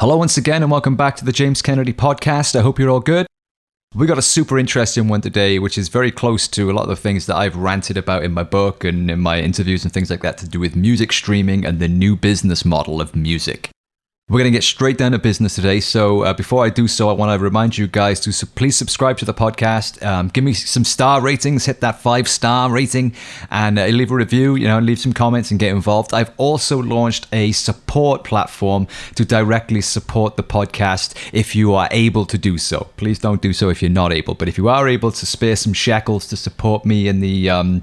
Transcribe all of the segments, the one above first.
Hello once again and welcome back to the James Kennedy podcast. I hope you're all good. We got a super interesting one today, which is very close to a lot of the things that I've ranted about in my book and in my interviews and things like that to do with music streaming and the new business model of music. We're going to get straight down to business today. So before I do so, I want to remind you guys to please subscribe to the podcast. Give me some star ratings, hit that 5-star rating, and leave a review, leave some comments and get involved. I've also launched a support platform to directly support the podcast if you are able to do so. Please don't do so if you're not able. But if you are able to spare some shekels to support me in the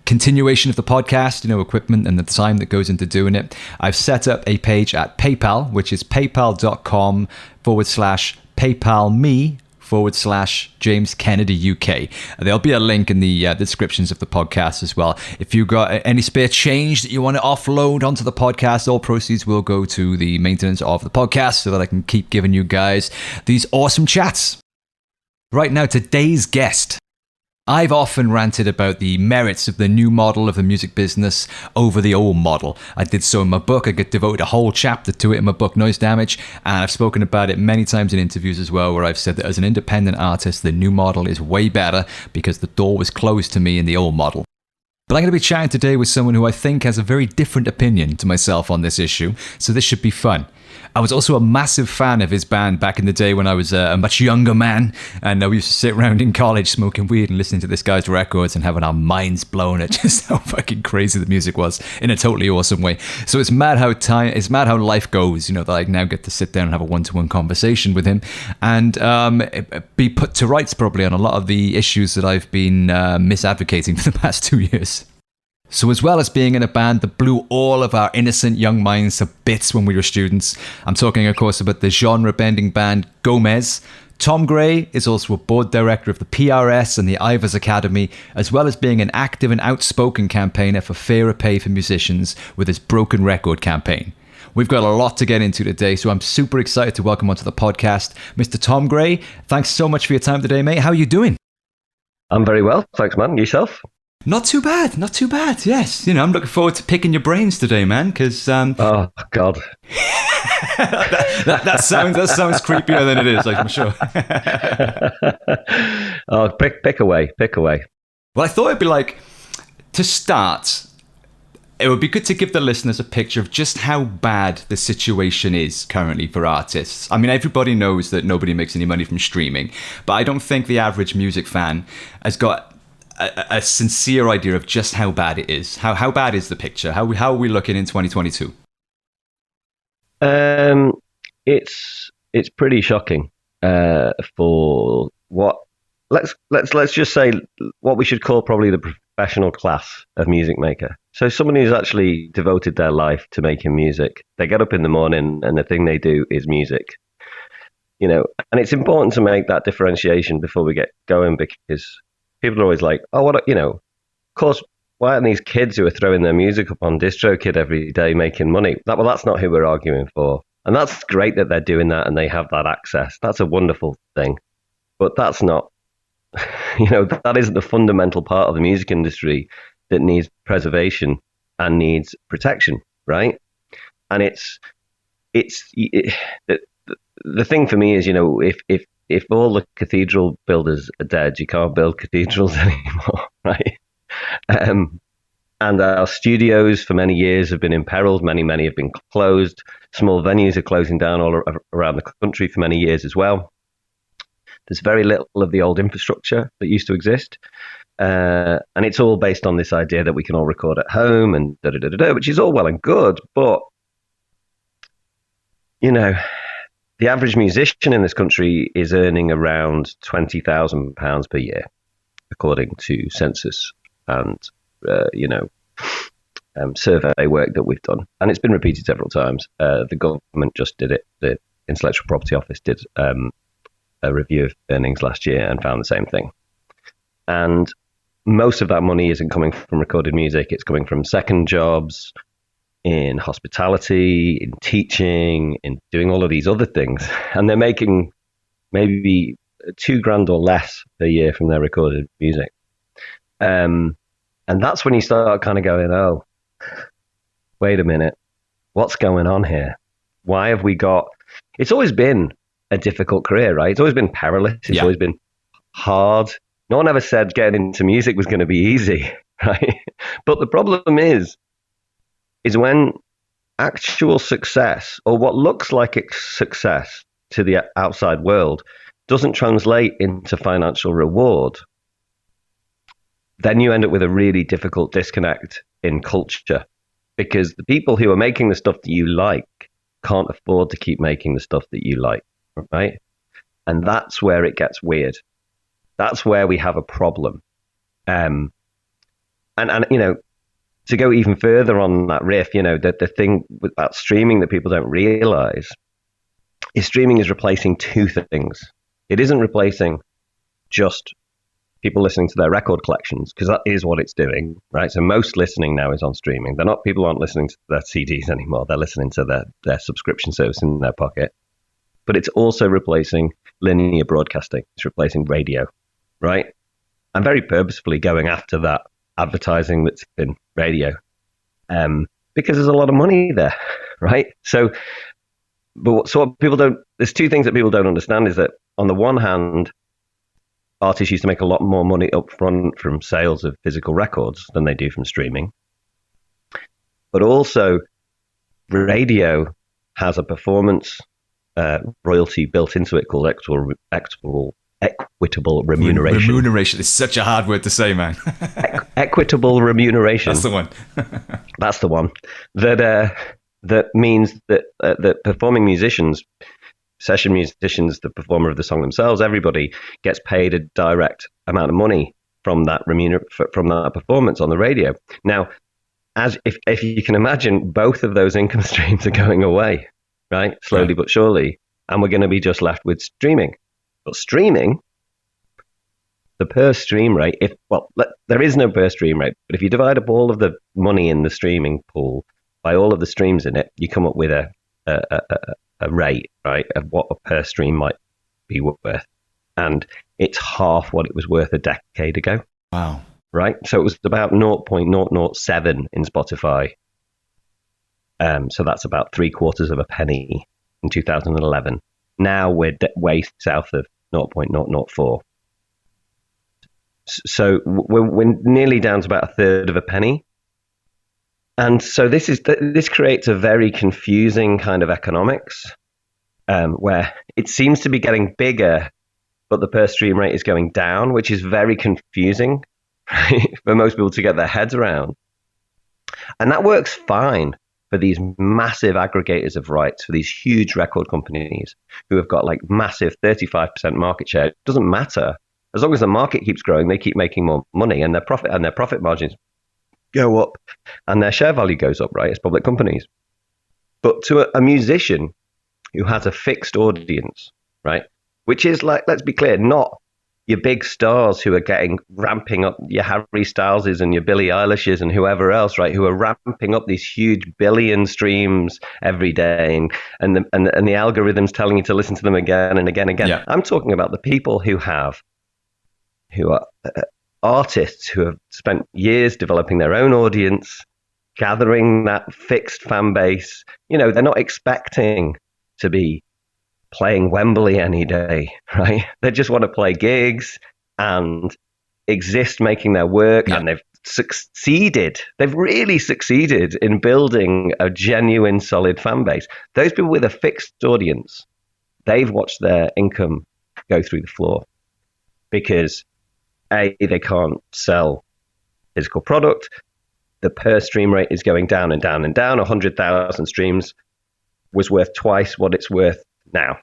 continuation of the podcast, equipment and the time that goes into doing it, I've set up a page at PayPal, which is paypal.com/PayPalme/James Kennedy UK. There'll be a link in the descriptions of the podcast as well. If you've got any spare change that you want to offload onto the podcast, all proceeds will go to the maintenance of the podcast so that I can keep giving you guys these awesome chats. Right now, today's guest. I've often ranted about the merits of the new model of the music business over the old model. I did so in my book. I devoted a whole chapter to it in my book, Noise Damage, and I've spoken about it many times in interviews as well, where I've said that as an independent artist, the new model is way better because the door was closed to me in the old model. But I'm going to be chatting today with someone who I think has a very different opinion to myself on this issue, so this should be fun. I was also a massive fan of his band back in the day when I was a much younger man, and we used to sit around in college smoking weed and listening to this guy's records and having our minds blown at just how fucking crazy the music was in a totally awesome way. So it's mad how life goes, that I now get to sit down and have a one-to-one conversation with him and be put to rights probably on a lot of the issues that I've been misadvocating for the past 2 years. So as well as being in a band that blew all of our innocent young minds to bits when we were students, I'm talking, of course, about the genre-bending band Gomez. Tom Gray is also a board director of the PRS and the Ivors Academy, as well as being an active and outspoken campaigner for fairer pay for musicians with his Broken Record campaign. We've got a lot to get into today, so I'm super excited to welcome onto the podcast Mr. Tom Gray. Thanks so much for your time today, mate. How are you doing? I'm very well. Thanks, man. Yourself? Not too bad. Yes. I'm looking forward to picking your brains today, man, because... Oh, God. that sounds creepier than it is, I'm sure. Oh, pick away. Well, I thought it'd be like, to start, it would be good to give the listeners a picture of just how bad the situation is currently for artists. I mean, everybody knows that nobody makes any money from streaming, but I don't think the average music fan has got a sincere idea of just how bad it is. How bad is the picture? How are we looking in 2022? It's pretty shocking for what let's just say what we should call probably the professional class of music maker. So someone who's actually devoted their life to making music. They get up in the morning and the thing they do is music. And it's important to make that differentiation before we get going, because people are always like, oh, of course, why aren't these kids who are throwing their music up on DistroKid every day making money? Well, that's not who we're arguing for. And that's great that they're doing that and they have that access. That's a wonderful thing. But that's not, that isn't the fundamental part of the music industry that needs preservation and needs protection, right? And the thing for me is, if all the cathedral builders are dead, you can't build cathedrals anymore, right? And our studios for many years have been imperiled. Many have been closed. Small venues are closing down all around the country for many years as well. There's very little of the old infrastructure that used to exist. And it's all based on this idea that we can all record at home and which is all well and good. But, the average musician in this country is earning around £20,000 per year, according to census and, survey work that we've done. And it's been repeated several times. The government just did it. The Intellectual Property Office did a review of earnings last year and found the same thing. And most of that money isn't coming from recorded music. It's coming from second jobs, in hospitality, in teaching, in doing all of these other things. And they're making maybe $2,000 or less per year from their recorded music. And that's when you start kind of going, oh, wait a minute, what's going on here? Why have we got, it's always been a difficult career, right? It's always been perilous. It's always been hard. No one ever said getting into music was going to be easy, right? But the problem is when actual success, or what looks like it's success to the outside world, doesn't translate into financial reward, then you end up with a really difficult disconnect in culture, because the people who are making the stuff that you like can't afford to keep making the stuff that you like, right? And that's where it gets weird. That's where we have a problem. And you know, to go even further on that riff, you know, the thing about streaming that people don't realize is streaming is replacing two things. It isn't replacing just people listening to their record collections, because that is what it's doing, right? So most listening now is on streaming. People aren't listening to their CDs anymore. They're listening to their subscription service in their pocket. But it's also replacing linear broadcasting. It's replacing radio, right? I'm very purposefully going after that advertising that's in radio, because there's a lot of money there, right? So what people don't, there's two things that people don't understand is that on the one hand, artists used to make a lot more money up front from sales of physical records than they do from streaming. But also, radio has a performance royalty built into it called equitable remuneration. Remuneration is such a hard word to say, man. Equitable remuneration. That's the one. That's the one. That means that performing musicians, session musicians, the performer of the song themselves, everybody gets paid a direct amount of money from that from that performance on the radio. Now, if you can imagine, both of those income streams are going away, right? Slowly but surely, and we're going to be just left with streaming. But streaming, the per stream rate, there is no per stream rate, but if you divide up all of the money in the streaming pool by all of the streams in it, you come up with a rate, right, of what a per stream might be worth. And it's half what it was worth a decade ago. Wow. Right? So it was about 0.007 in Spotify. So that's about 3/4 of a penny in 2011. Now we're way south of 0.004. So we're nearly down to about a third of a penny. And so this creates a very confusing kind of economics, where it seems to be getting bigger, but the per stream rate is going down, which is very confusing, right, for most people to get their heads around. And that works fine for these massive aggregators of rights, for these huge record companies who have got like massive 35% market share. It doesn't matter. As long as the market keeps growing, they keep making more money, and their profit margins go up and their share value goes up, right, as public companies. But to a musician who has a fixed audience, right, which is, like, let's be clear, not your big stars who are ramping up, your Harry Styleses and your Billie Eilishes and whoever else, right, who are ramping up these huge billion streams every day, and the algorithms telling you to listen to them again and again and again. Yeah. I'm talking about the people who are artists who have spent years developing their own audience, gathering that fixed fan base. You know, they're not expecting to be playing Wembley any day, right? They just want to play gigs and exist making their work, and they've succeeded. They've really succeeded in building a genuine, solid fan base. Those people with a fixed audience, they've watched their income go through the floor because A, they can't sell physical product. The per stream rate is going down and down and down. 100,000 streams was worth twice what it's worth now,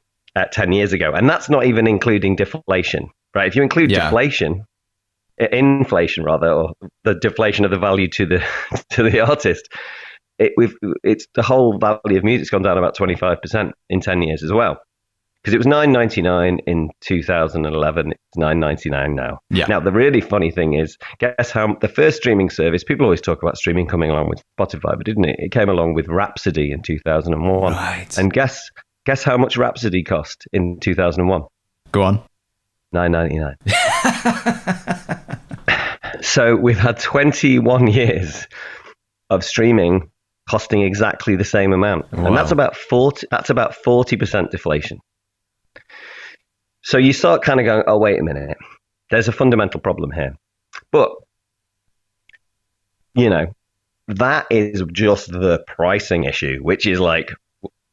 10 years ago. And that's not even including deflation, right? If you include inflation rather, or the deflation of the value to the artist, it's the whole value of music's gone down about 25% in 10 years as well. Because it was $9.99 in 2011, it's $9.99 now. Yeah. Now, the really funny thing is, guess how the first streaming service, people always talk about streaming coming along with Spotify, but didn't it? It came along with Rhapsody in 2001. Right. And guess how much Rhapsody cost in 2001? Go on. $9.99. So we've had 21 years of streaming costing exactly the same amount. Wow. And that's about 40% deflation. So you start kind of going, oh, wait a minute, there's a fundamental problem here. But, you know, that is just the pricing issue, which is like,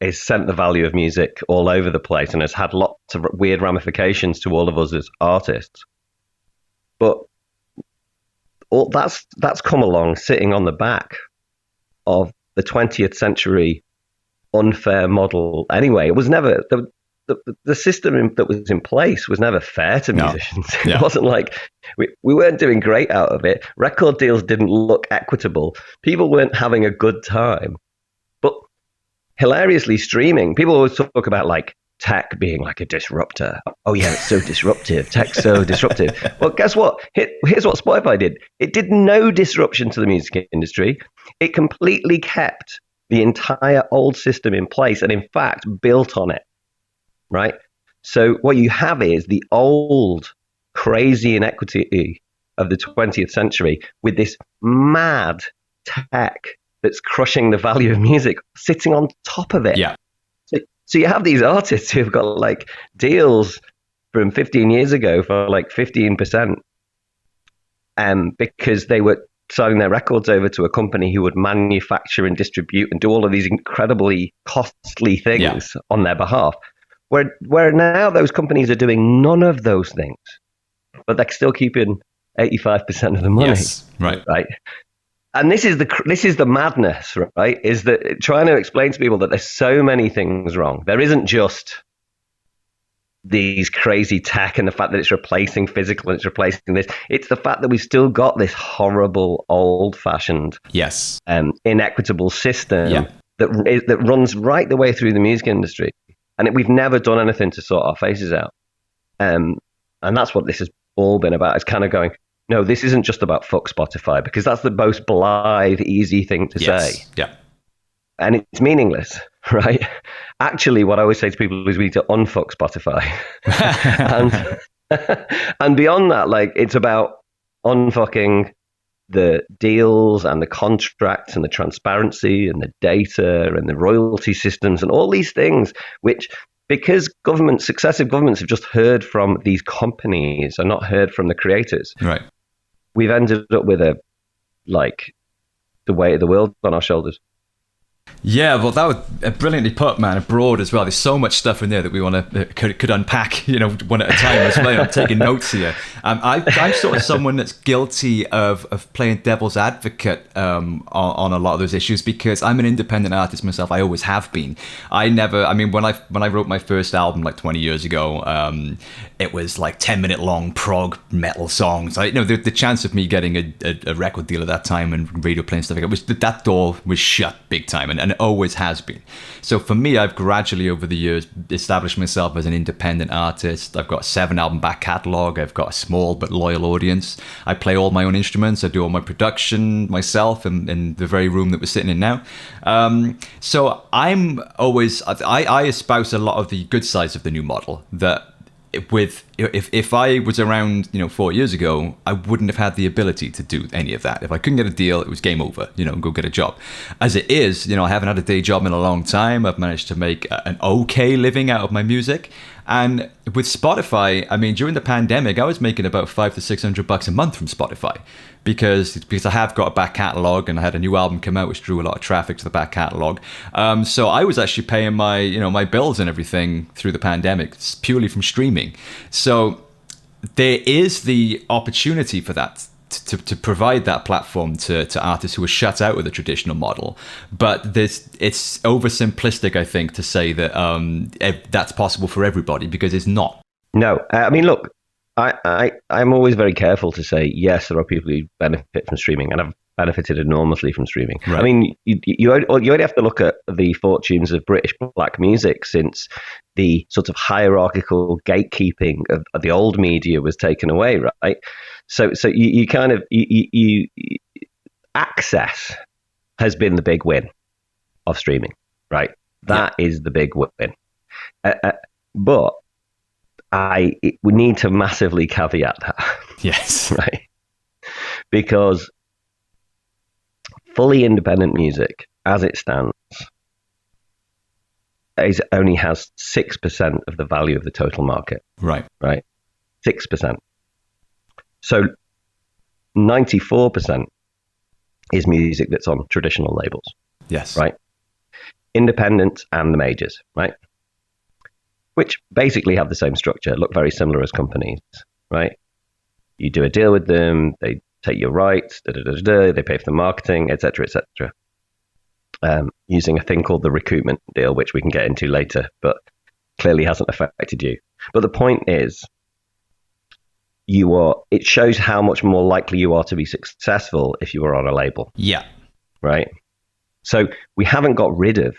has sent the value of music all over the place and has had lots of weird ramifications to all of us as artists. But all that's come along sitting on the back of the 20th century unfair model. Anyway, it was never the system that was in place was never fair to musicians. Yeah. It wasn't like we weren't doing great out of it. Record deals didn't look equitable. People weren't having a good time. But hilariously, streaming, people always talk about like tech being like a disruptor. Oh yeah, it's so disruptive. Tech's so disruptive. Well, guess what? Here's what Spotify did. It did no disruption to the music industry. It completely kept the entire old system in place and in fact built on it. Right? So what you have is the old crazy inequity of the 20th century with this mad tech that's crushing the value of music sitting on top of it. Yeah. So you have these artists who've got like deals from 15 years ago for like 15%, because they were signing their records over to a company who would manufacture and distribute and do all of these incredibly costly things on their behalf. Where now those companies are doing none of those things, but they're still keeping 85% of the money. Yes, right. And this is the madness, right? Is that trying to explain to people that there's so many things wrong. There isn't just these crazy tech and the fact that it's replacing physical and it's replacing this. It's the fact that we've still got this horrible, old-fashioned, inequitable system that runs right the way through the music industry. And we've never done anything to sort our faces out. And that's what this has all been about. It's kind of going, no, this isn't just about fuck Spotify, because that's the most blithe, easy thing to say. Yeah. And it's meaningless, right? Actually, what I always say to people is we need to unfuck Spotify. and beyond that, like, it's about unfucking the deals and the contracts and the transparency and the data and the royalty systems and all these things, which, because successive governments have just heard from these companies and not heard from the creators, right? We've ended up with the weight of the world on our shoulders. Yeah, well, that was brilliantly put, man. Broad as well. There's so much stuff in there that we want to could unpack, one at a time as well. I'm taking notes here. I'm sort of someone that's guilty of playing devil's advocate on a lot of those issues, because I'm an independent artist myself. I always have been. When I wrote my first album like 20 years ago, it was like 10-minute long prog metal songs. The chance of me getting a record deal at that time and radio playing stuff like that door was shut big time. And it always has been. So for me, I've gradually over the years established myself as an independent artist. I've got a 7-album back catalogue. I've got a small but loyal audience. I play all my own instruments. I do all my production myself in the very room that we're sitting in now. So I espouse a lot of the good sides of the new model, that if I was around 4 years ago, I wouldn't have had the ability to do any of that. If I couldn't get a deal, it was game over, go get a job. As it is, I haven't had a day job in a long time. I've managed to make an okay living out of my music. And with Spotify, during the pandemic, I was making about $500 to $600 a month from Spotify, because I have got a back catalogue and I had a new album come out which drew a lot of traffic to the back catalogue. So I was actually paying my bills and everything through the pandemic purely from streaming. So there is the opportunity for that, to provide that platform to artists who are shut out of the traditional model. But it's oversimplistic, I think, to say that that's possible for everybody, because it's not. No, look, I'm always very careful to say, yes, there are people who benefit from streaming, and I've benefited enormously from streaming. Right. You only have to look at the fortunes of British black music since the sort of hierarchical gatekeeping of the old media was taken away, right? So you kind of access has been the big win of streaming, right? That is the big win. But we need to massively caveat that. Yes. Right. Because fully independent music as it stands, only has 6% of the value of the total market. Right. 6%. So 94% is music that's on traditional labels. Yes. Right. Independents and the majors, right? Which basically have the same structure, look very similar as companies, right? You do a deal with them, they take your rights, they pay for the marketing, etc., etc. Using a thing called the recoupment deal, which we can get into later, but clearly hasn't affected you. But the point is, it shows how much more likely you are to be successful if you are on a label. Yeah. Right? So we haven't got rid of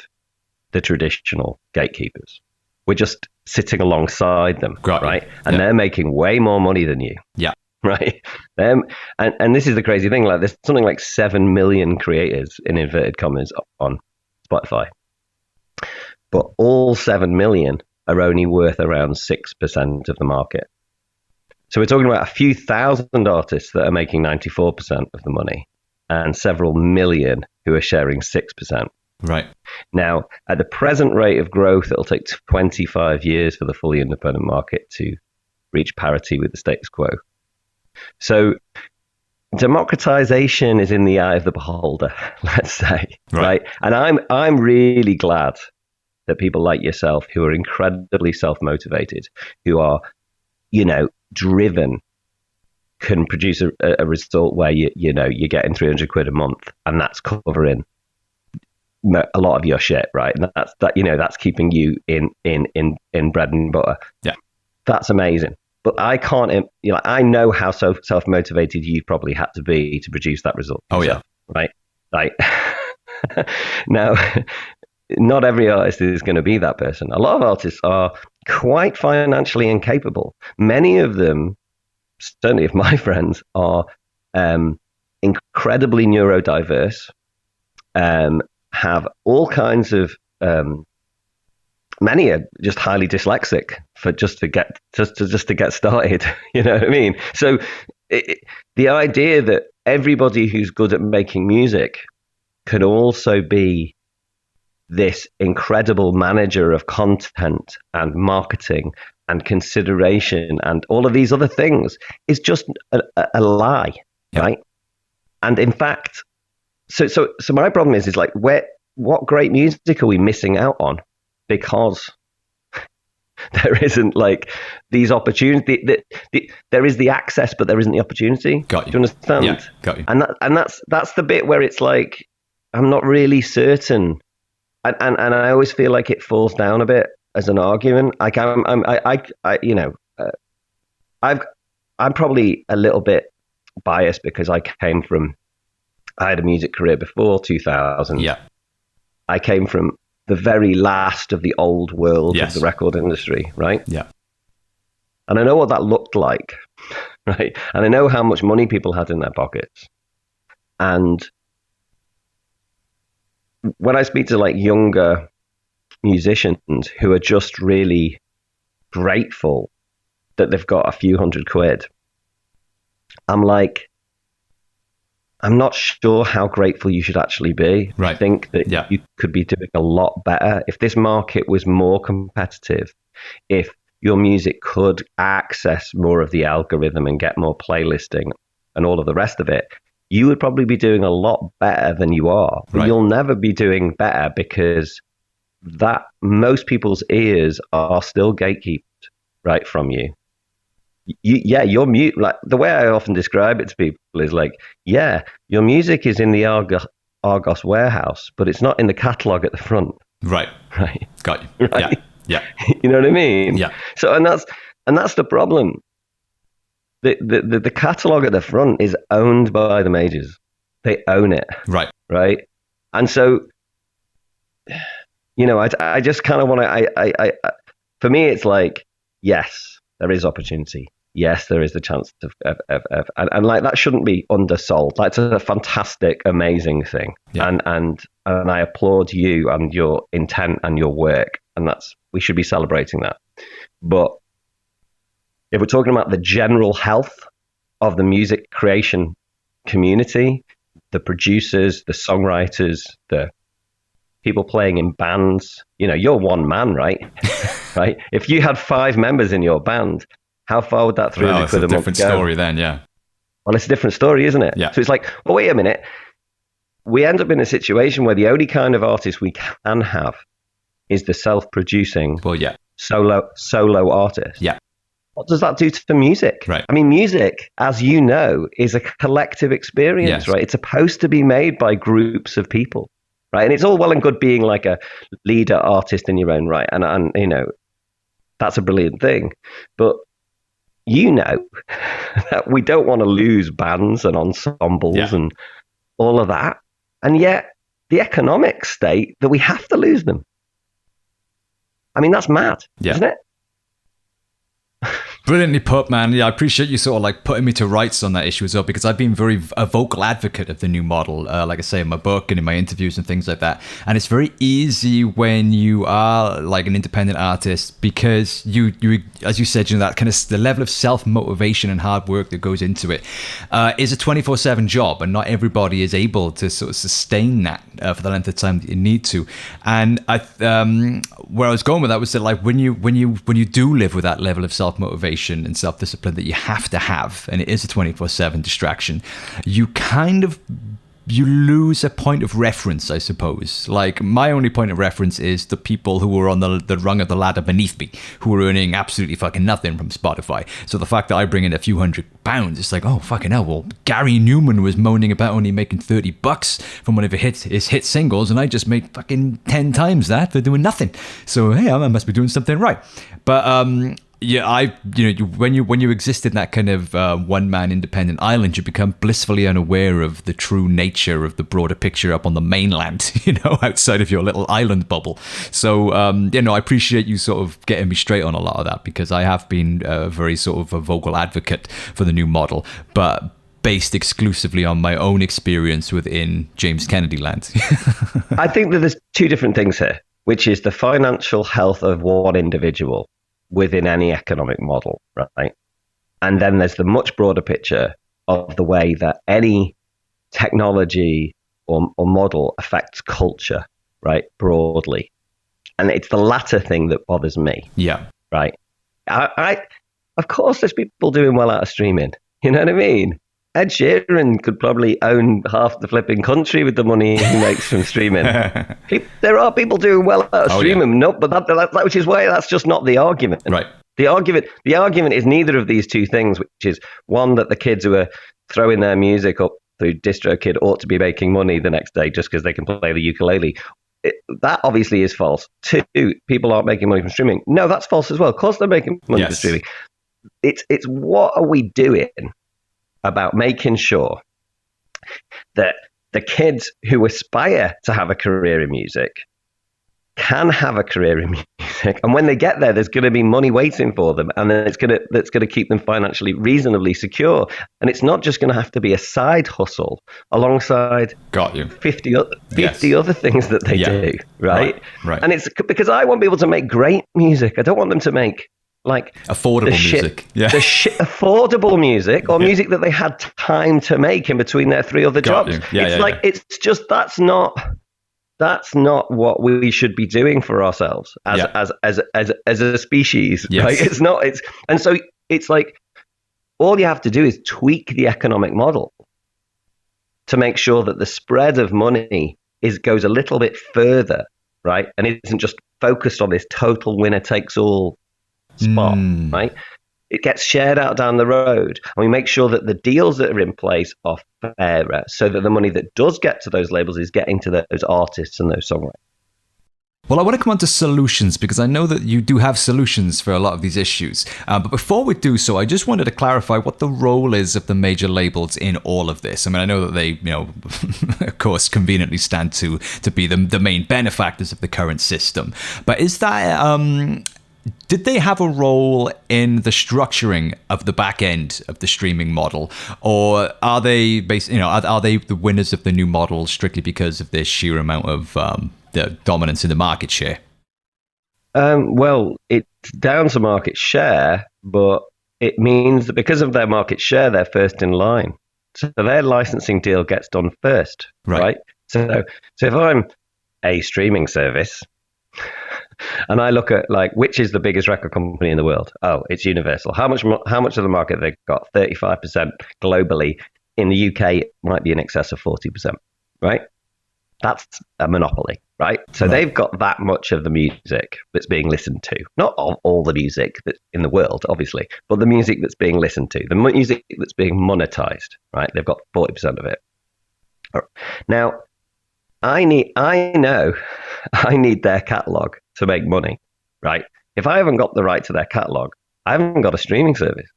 the traditional gatekeepers. We're just sitting alongside them, right? And they're making way more money than you. Yeah. Right? And this is the crazy thing. Like, there's something like 7 million creators, in inverted commas, on Spotify. But all 7 million are only worth around 6% of the market. So we're talking about a few thousand artists that are making 94% of the money and several million who are sharing 6%. Right. Now, at the present rate of growth, it'll take 25 years for the fully independent market to reach parity with the status quo. So democratization is in the eye of the beholder, let's say, right? And I'm really glad that people like yourself, who are incredibly self-motivated, who are, driven, can produce a result where you're getting 300 quid a month, and that's covering a lot of your shit, right? And that's keeping you in bread and butter. Yeah, that's amazing. But I can't, I know how self-motivated you probably had to be to produce that result. Oh yeah, right. Now, not every artist is going to be that person. A lot of artists are quite financially incapable. Many of them, certainly of my friends, are incredibly neurodiverse, have all kinds of, many are just highly dyslexic just to get started. You know what I mean? So the idea that everybody who's good at making music could also be this incredible manager of content and marketing and consideration and all of these other things is just a lie, right? And in fact, so my problem is like, what great music are we missing out on because there isn't like these opportunities? There is the access, but there isn't the opportunity. Got you. Do you understand? Yeah, got you. And that's the bit where it's like, I'm not really certain. And I always feel like it falls down a bit as an argument. Like I'm probably a little bit biased because I had a music career before 2000. Yeah. I came from the very last of the old world of the record industry, right? Yeah. And I know what that looked like, right? And I know how much money people had in their pockets. And when I speak to like younger musicians who are just really grateful that they've got a few hundred quid, I'm like, I'm not sure how grateful you should actually be. Right. I think that you could be doing a lot better if this market was more competitive, if your music could access more of the algorithm and get more playlisting and all of the rest of it. You would probably be doing a lot better than you are, but you'll never be doing better because that most people's ears are still gatekept right from you. You're mute. Like the way I often describe it to people is like, your music is in the Argos warehouse, but it's not in the catalog at the front. Right. Got you. Right? Yeah. You know what I mean? Yeah. So and that's the problem. The catalog at the front is owned by the majors. They own it. Right. And so, I just kind of want to, for me, it's like, yes, there is opportunity. Yes, there is the chance and like that shouldn't be undersold. That's a fantastic, amazing thing. Yeah. And I applaud you and your intent and your work. And we should be celebrating that. But if we're talking about the general health of the music creation community, the producers, the songwriters, the people playing in bands. You know, you're one man, right? Right. If you had 5 members in your band, how far would that 300 quid a month go? It's a different story then, yeah. Well, it's a different story, isn't it? Yeah. So it's like, well, wait a minute. We end up in a situation where the only kind of artist we can have is the self-producing solo artist. Yeah. What does that do to music? Right. I mean, music, as you know, is a collective experience, right? It's supposed to be made by groups of people, right? And it's all well and good being like a leader artist in your own right. And you know, that's a brilliant thing. But you know that we don't want to lose bands and ensembles and all of that. And yet the economic state that we have to lose them. I mean, that's mad, isn't it? Brilliantly put, man. Yeah, I appreciate you sort of like putting me to rights on that issue as well, because I've been a vocal advocate of the new model, like I say in my book and in my interviews and things like that. And it's very easy when you are like an independent artist, because you as you said, you know, that kind of the level of self-motivation and hard work that goes into it is a 24/7 job, and not everybody is able to sort of sustain that for the length of time that you need to. And where I was going with that was that, like, when you do live with that level of self-motivation and self-discipline that you have to have, and it is a 24/7 distraction, you lose a point of reference, I suppose. Like, my only point of reference is the people who were on the rung of the ladder beneath me, who were earning absolutely fucking nothing from Spotify. So the fact that I bring in a few £100, it's like, oh, fucking hell, well, Gary Newman was moaning about only making $30 from one of his hit singles, and I just made fucking 10 times that for doing nothing. So, hey, I must be doing something right. But, yeah, when you exist in that kind of one-man independent island, you become blissfully unaware of the true nature of the broader picture up on the mainland, you know, outside of your little island bubble. So, I appreciate you sort of getting me straight on a lot of that, because I have been very sort of a vocal advocate for the new model, but based exclusively on my own experience within James Kennedy land. I think that there's 2 different things here, which is the financial health of one individual within any economic model, right? And then there's the much broader picture of the way that any technology or model affects culture, right, broadly. And it's the latter thing that bothers me. Yeah. Right? I of course, there's people doing well out of streaming. You know what I mean? Ed Sheeran could probably own half the flipping country with the money he makes from streaming. There are people doing well out of streaming, no, but that which is why that's just not the argument. Right. The argument is neither of these 2 things, which is one, that the kids who are throwing their music up through DistroKid ought to be making money the next day just because they can play the ukulele. That obviously is false. 2, people aren't making money from streaming. No, that's false as well. Of course they're making money from streaming. It's what are we doing about making sure that the kids who aspire to have a career in music can have a career in music, and when they get there, there's going to be money waiting for them, and then that's going to keep them financially reasonably secure. And it's not just going to have to be a side hustle alongside 50 other things that they do, right? And it's because I want people to make great music. I don't want them to make like affordable music, affordable music, or music that they had time to make in between their 3 other jobs. It's just that's not what we should be doing for ourselves as a species. Right? It's not. And so it's like all you have to do is tweak the economic model to make sure that the spread of money goes a little bit further, right? And it isn't just focused on this total winner takes all spot, right? It gets shared out down the road, and we make sure that the deals that are in place are fairer, so that the money that does get to those labels is getting to those artists and those songwriters. Well, I want to come on to solutions, because I know that you do have solutions for a lot of these issues. But before we do so, I just wanted to clarify what the role is of the major labels in all of this. I mean, I know that they, of course, conveniently stand to be the main benefactors of the current system. But is that... did they have a role in the structuring of the back end of the streaming model, or are they are they the winners of the new model strictly because of their sheer amount of the dominance in the market share? Well, it's down to market share, but it means that because of their market share, they're first in line. So their licensing deal gets done first, right? So if I'm a streaming service, and I look at like which is the biggest record company in the world? Oh, it's Universal. How much of the market they've got? 35% globally. In the UK, it might be in excess of 40%, right? That's a monopoly, right? So they've got that much of the music that's being listened to. Not all the music that's in the world, obviously, but the music that's being listened to, the music that's being monetized, right? They've got 40% of it. Now, I need their catalog to make money, right? If I haven't got the right to their catalog, I haven't got a streaming service,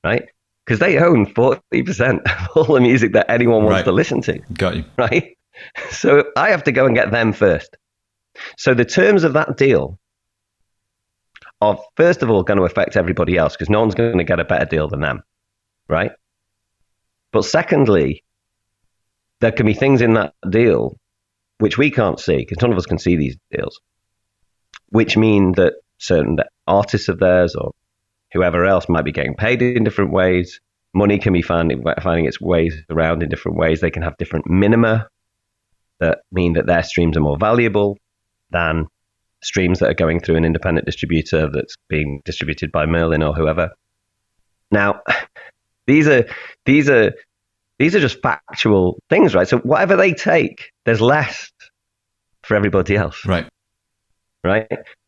right? Because they own 40% of all the music that anyone wants to listen to. Got you. Right? So I have to go and get them first. So the terms of that deal are, first of all, going to affect everybody else because no one's going to get a better deal than them, right? But secondly, there can be things in that deal which we can't see because none of us can see these deals, which mean that certain artists of theirs or whoever else might be getting paid in different ways. Money can be finding its ways around in different ways. They can have different minima that mean that their streams are more valuable than streams that are going through an independent distributor that's being distributed by Merlin or whoever. Now, these are just factual things, right? So whatever they take, there's less for everybody else. Right.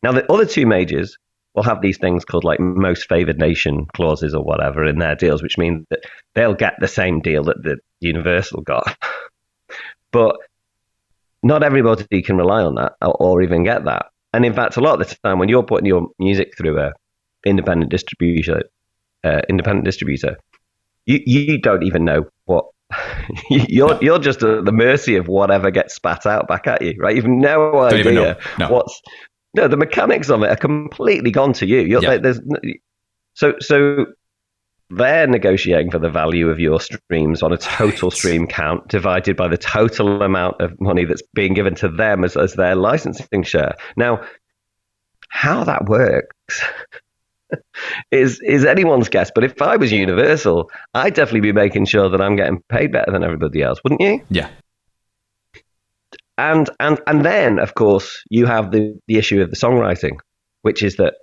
Now, the other two majors will have these things called like most favored nation clauses or whatever in their deals, which means that they'll get the same deal that the Universal got. But not everybody can rely on that or even get that. And in fact, a lot of the time when you're putting your music through a independent distributor, you don't even know what you're just at the mercy of whatever gets spat out back at you, right? You've no idea what's. No, the mechanics of it are completely gone to you. So they're negotiating for the value of your streams on a total stream count divided by the total amount of money that's being given to them as their licensing share. Now, how that works is anyone's guess. But if I was Universal, I'd definitely be making sure that I'm getting paid better than everybody else, wouldn't you? Yeah. And then, of course, you have the issue of the songwriting, which is that,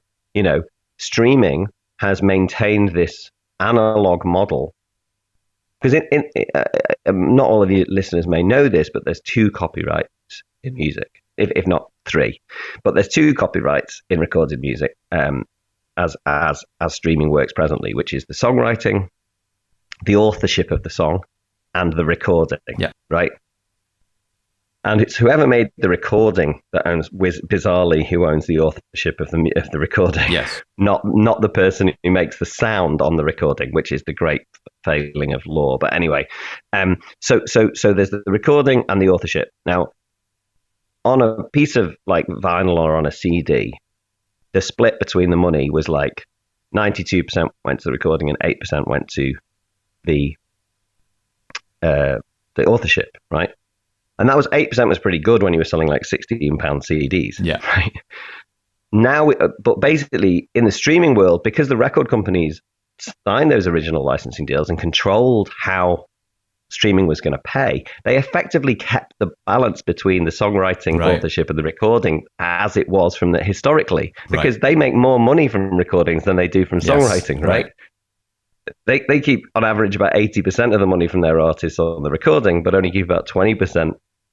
streaming has maintained this analog model. Because not all of you listeners may know this, but there's 2 copyrights in music, if not 3. But there's 2 copyrights in recorded music as streaming works presently, which is the songwriting, the authorship of the song, and the recording, right? And it's whoever made the recording that owns, bizarrely, who owns the authorship of the recording. Yes. Not the person who makes the sound on the recording, which is the great failing of law. But anyway, so there's the recording and the authorship. Now, on a piece of like vinyl or on a CD, the split between the money was like 92% went to the recording and 8% went to the authorship, right? And that was 8% was pretty good when you were selling like £16 CDs. Yeah. Right. Now, but basically in the streaming world, because the record companies signed those original licensing deals and controlled how streaming was going to pay, they effectively kept the balance between the songwriting, authorship, and the recording as it was from historically, because they make more money from recordings than they do from songwriting, right? They keep on average about 80% of the money from their artists on the recording, but only keep about 20%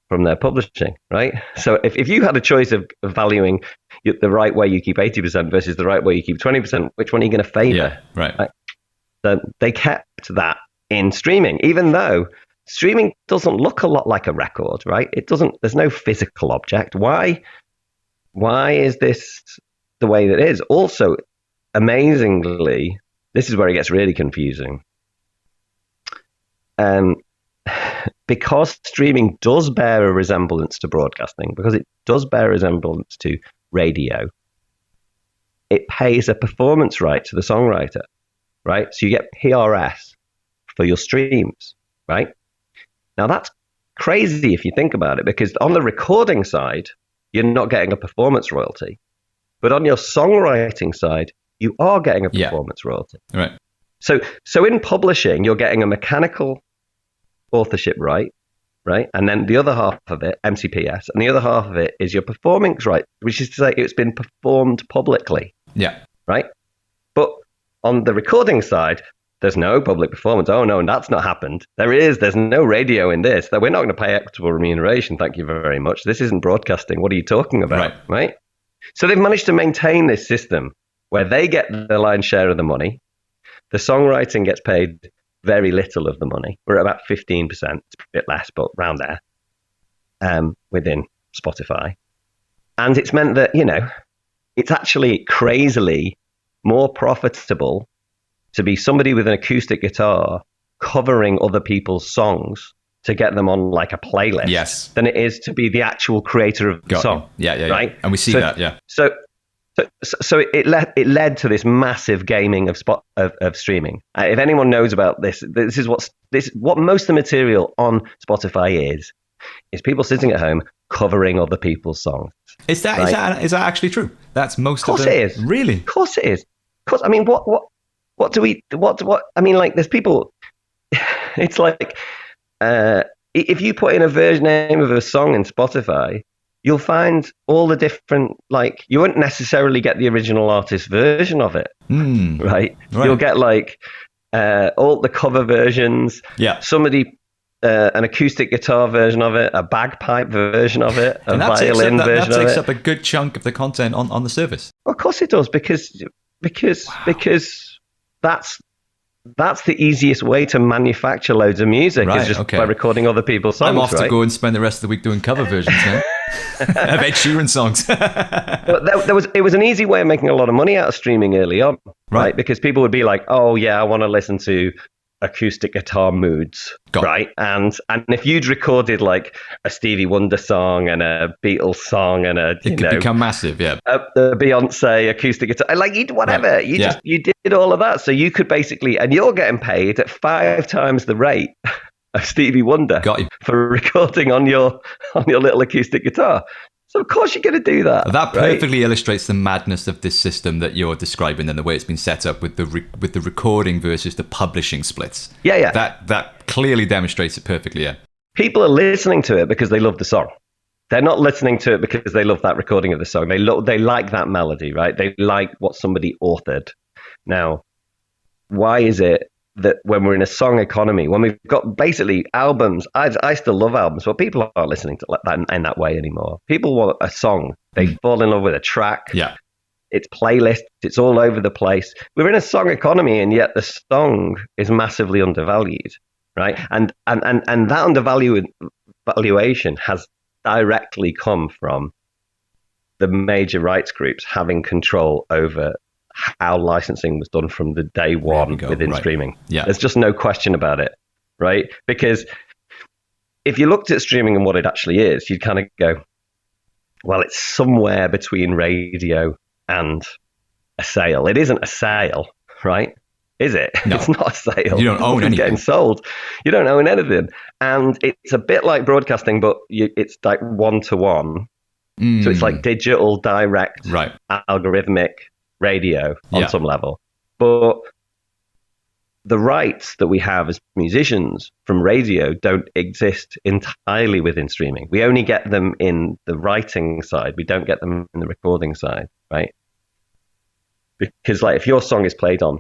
from their publishing, right? So if you had a choice of valuing the right way you keep 80% versus the right way you keep 20%, which one are you going to favor? Yeah, right. So they kept that in streaming, even though streaming doesn't look a lot like a record, right? It doesn't. There's no physical object. Why is this the way that it is? Also, amazingly, this is where it gets really confusing. Because streaming does bear a resemblance to broadcasting, because it does bear a resemblance to radio, it pays a performance right to the songwriter, right? So you get PRS for your streams, right? Now that's crazy if you think about it, because on the recording side, you're not getting a performance royalty. But on your songwriting side, you are getting a performance royalty. Right. So in publishing, you're getting a mechanical authorship right, right? And then the other half of it, MCPS, and the other half of it is your performance right, which is to say it's been performed publicly, Yeah. right? But on the recording side, there's no public performance. Oh, no, that's not happened. There's no radio in this. That we're not going to pay equitable remuneration. Thank you very much. This isn't broadcasting. What are you talking about? Right? So they've managed to maintain this system where they get the lion's share of the money. The songwriting gets paid very little of the money. We're at about 15%, it's a bit less, but around there, within Spotify. And it's meant that, it's actually crazily more profitable to be somebody with an acoustic guitar covering other people's songs to get them on like a playlist than it is to be the actual creator of the song. Yeah. Right? And we see that, yeah. So it led to this massive gaming of streaming. If anyone knows about this is what most of the material on Spotify is people sitting at home covering other people's songs. Is that actually true? That's most of it. Of course it is. Really? Of course it is. Of course. I mean, what I mean, like, there's people. It's like if you put in a version name of a song in Spotify, you'll find all the different, like, you won't necessarily get the original artist version of it, right? You'll get like all the cover versions. Yeah. Somebody, an acoustic guitar version of it, a bagpipe version of it, a violin version of it. That takes up a good chunk of the content on the service. Of course it does, because that's the easiest way to manufacture loads of music, is just by recording other people's songs. I'm off to go and spend the rest of the week doing cover versions now. Of Ed Sheeran songs. It was an easy way of making a lot of money out of streaming early on, right? Because people would be like, oh yeah, I want to listen to acoustic guitar moods, right? And if you'd recorded like a Stevie Wonder song and a Beatles song and it could become massive, yeah. A Beyonce acoustic guitar, like you did all of that, so you could basically, and you're getting paid at 5 times the rate of Stevie Wonder for recording on your little acoustic guitar. So of course you're going to do that. That perfectly illustrates the madness of this system that you're describing and the way it's been set up with the recording versus the publishing splits. Yeah. That clearly demonstrates it perfectly. Yeah. People are listening to it because they love the song. They're not listening to it because they love that recording of the song. They like that melody, right? They like what somebody authored. Now, why is it that when we're in a song economy, when we've got basically albums, I still love albums, but people aren't listening to that in that way anymore. People want a song. They fall in love with a track. Yeah. It's playlists. It's all over the place. We're in a song economy, and yet the song is massively undervalued, right? And that valuation has directly come from the major rights groups having control over how licensing was done from the day one within streaming. Yeah. There's just no question about it, right? Because if you looked at streaming and what it actually is, you'd kind of go, well, it's somewhere between radio and a sale. It isn't a sale, right? Is it? No. It's not a sale. You don't own anything. Getting sold. You don't own anything. And it's a bit like broadcasting, but it's like one-to-one. So it's like digital, direct, algorithmic radio on some level. But the rights that we have as musicians from radio don't exist entirely within streaming. We only get them in the writing side. We don't get them in the recording side, right? Because like if your song is played on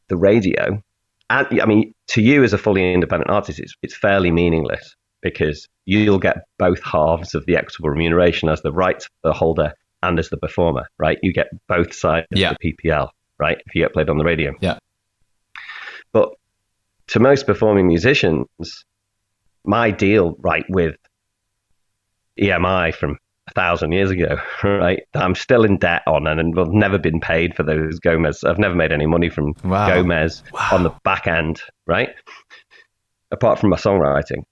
the radio, and I mean, to you as a fully independent artist, it's fairly meaningless because you'll get both halves of the equitable remuneration as the rights holder and as the performer, right? You get both sides of the PPL, right? If you get played on the radio. Yeah. But to most performing musicians, my deal, right, with EMI from 1,000 years ago, right, I'm still in debt on, and I've never been paid for those Gomez. I've never made any money from Gomez on the back end, right? Apart from my songwriting.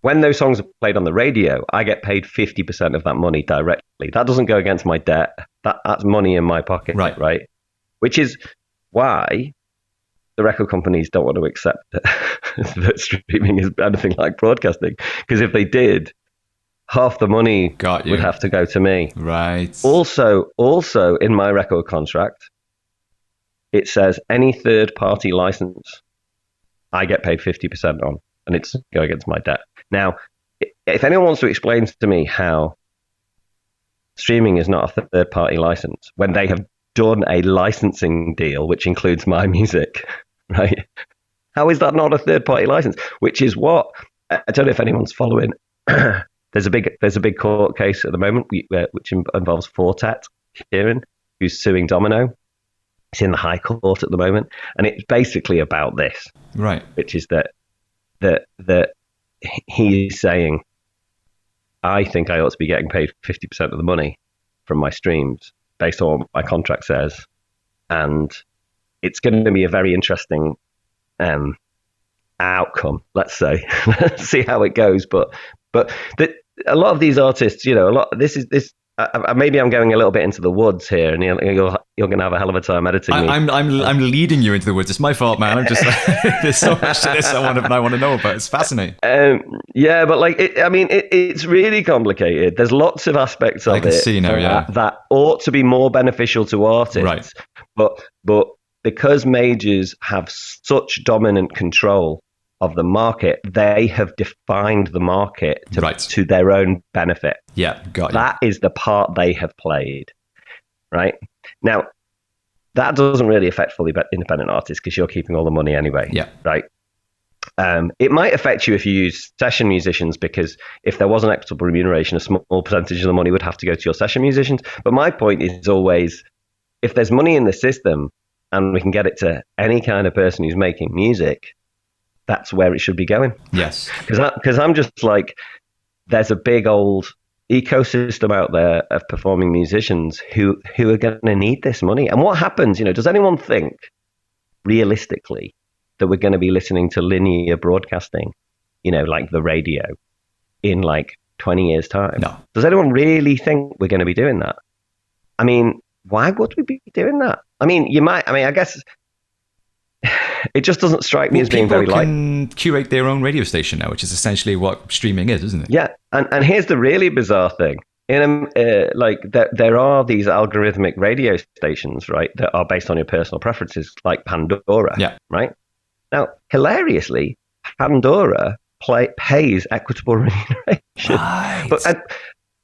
When those songs are played on the radio, I get paid 50% of that money directly. That doesn't go against my debt. That's money in my pocket, right? Which is why the record companies don't want to accept that streaming is anything like broadcasting. Because if they did, half the money would have to go to me. Right. Also, in my record contract, it says any third-party license, I get paid 50% on. and it's go against my debt. Now, if anyone wants to explain to me how streaming is not a third-party license when they have done a licensing deal which includes my music, right? How is that not a third-party license? Which is what I don't know if anyone's following. There's a big court case at the moment which involves Fortet Kieran, who's suing Domino. It's in the High Court at the moment, and it's basically about this, right? Which is that he's saying, I think I ought to be getting paid 50% of the money from my streams based on what my contract says, and it's going to be a very interesting outcome. Let's say, let's see how it goes. But a lot of these artists, you know, this. Maybe I'm going a little bit into the woods here, and you're going to have a hell of a time editing me. I'm leading you into the woods. It's my fault, man. I'm just there's so much to this I want to know about. It's fascinating. Yeah, but like, it's really complicated. There's lots of aspects of it. I can see now, that ought to be more beneficial to artists. Right. But because majors have such dominant control of the market, they have defined the market to their own benefit. Yeah, got you. That is the part they have played, right? Now, that doesn't really affect fully independent artists because you're keeping all the money anyway, right? It might affect you if you use session musicians, because if there was an equitable remuneration, a small percentage of the money would have to go to your session musicians. But my point is always, if there's money in the system and we can get it to any kind of person who's making music, that's where it should be going. Yes. Because I'm just like, there's a big old ecosystem out there of performing musicians who are going to need this money. And what happens, you know, does anyone think realistically that we're going to be listening to linear broadcasting, you know, like the radio in like 20 years time? No. Does anyone really think we're going to be doing that? I mean, why would we be doing that? I mean, I guess it just doesn't strike me as being very likely. People can curate their own radio station now, which is essentially what streaming is, isn't it? Yeah, and here's the really bizarre thing. There are these algorithmic radio stations, right, that are based on your personal preferences, like Pandora. Yeah. Right. Now, hilariously, Pandora pays equitable remuneration. Right.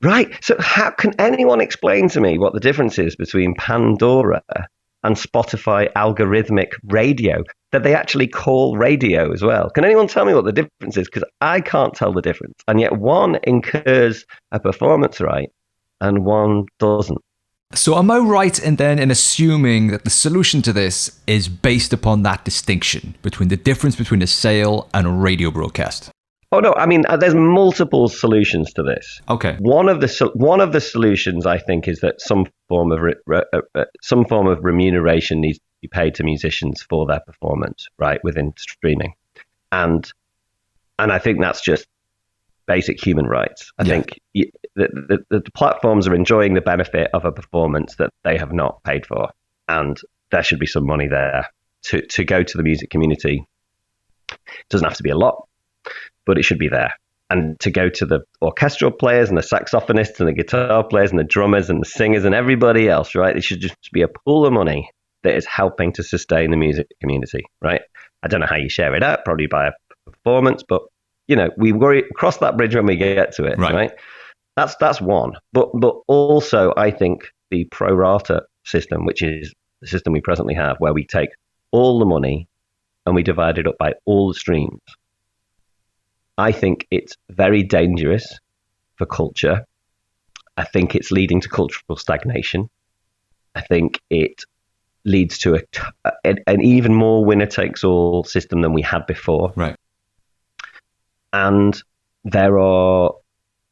Right. So how can anyone explain to me what the difference is between Pandora and Spotify algorithmic radio, that they actually call radio as well? Can anyone tell me what the difference is? Because I can't tell the difference. And yet one incurs a performance right and one doesn't. So am I right in assuming that the solution to this is based upon that distinction between the difference between a sale and a radio broadcast? Oh no, I mean, there's multiple solutions to this. Okay. One of the solutions, I think, is that some form of remuneration needs to be paid to musicians for their performance, right, within streaming, and I think that's just basic human rights. I think the platforms are enjoying the benefit of a performance that they have not paid for, and there should be some money there to go to the music community. It doesn't have to be a lot, but it should be there. And to go to the orchestral players and the saxophonists and the guitar players and the drummers and the singers and everybody else, right? It should just be a pool of money that is helping to sustain the music community, right? I don't know how you share it out, probably by a performance, but, you know, we cross that bridge when we get to it, right? That's one. But also, I think the pro rata system, which is the system we presently have, where we take all the money and we divide it up by all the streams, I think it's very dangerous for culture. I think it's leading to cultural stagnation. I think it leads to an even more winner-takes-all system than we had before. Right. And there are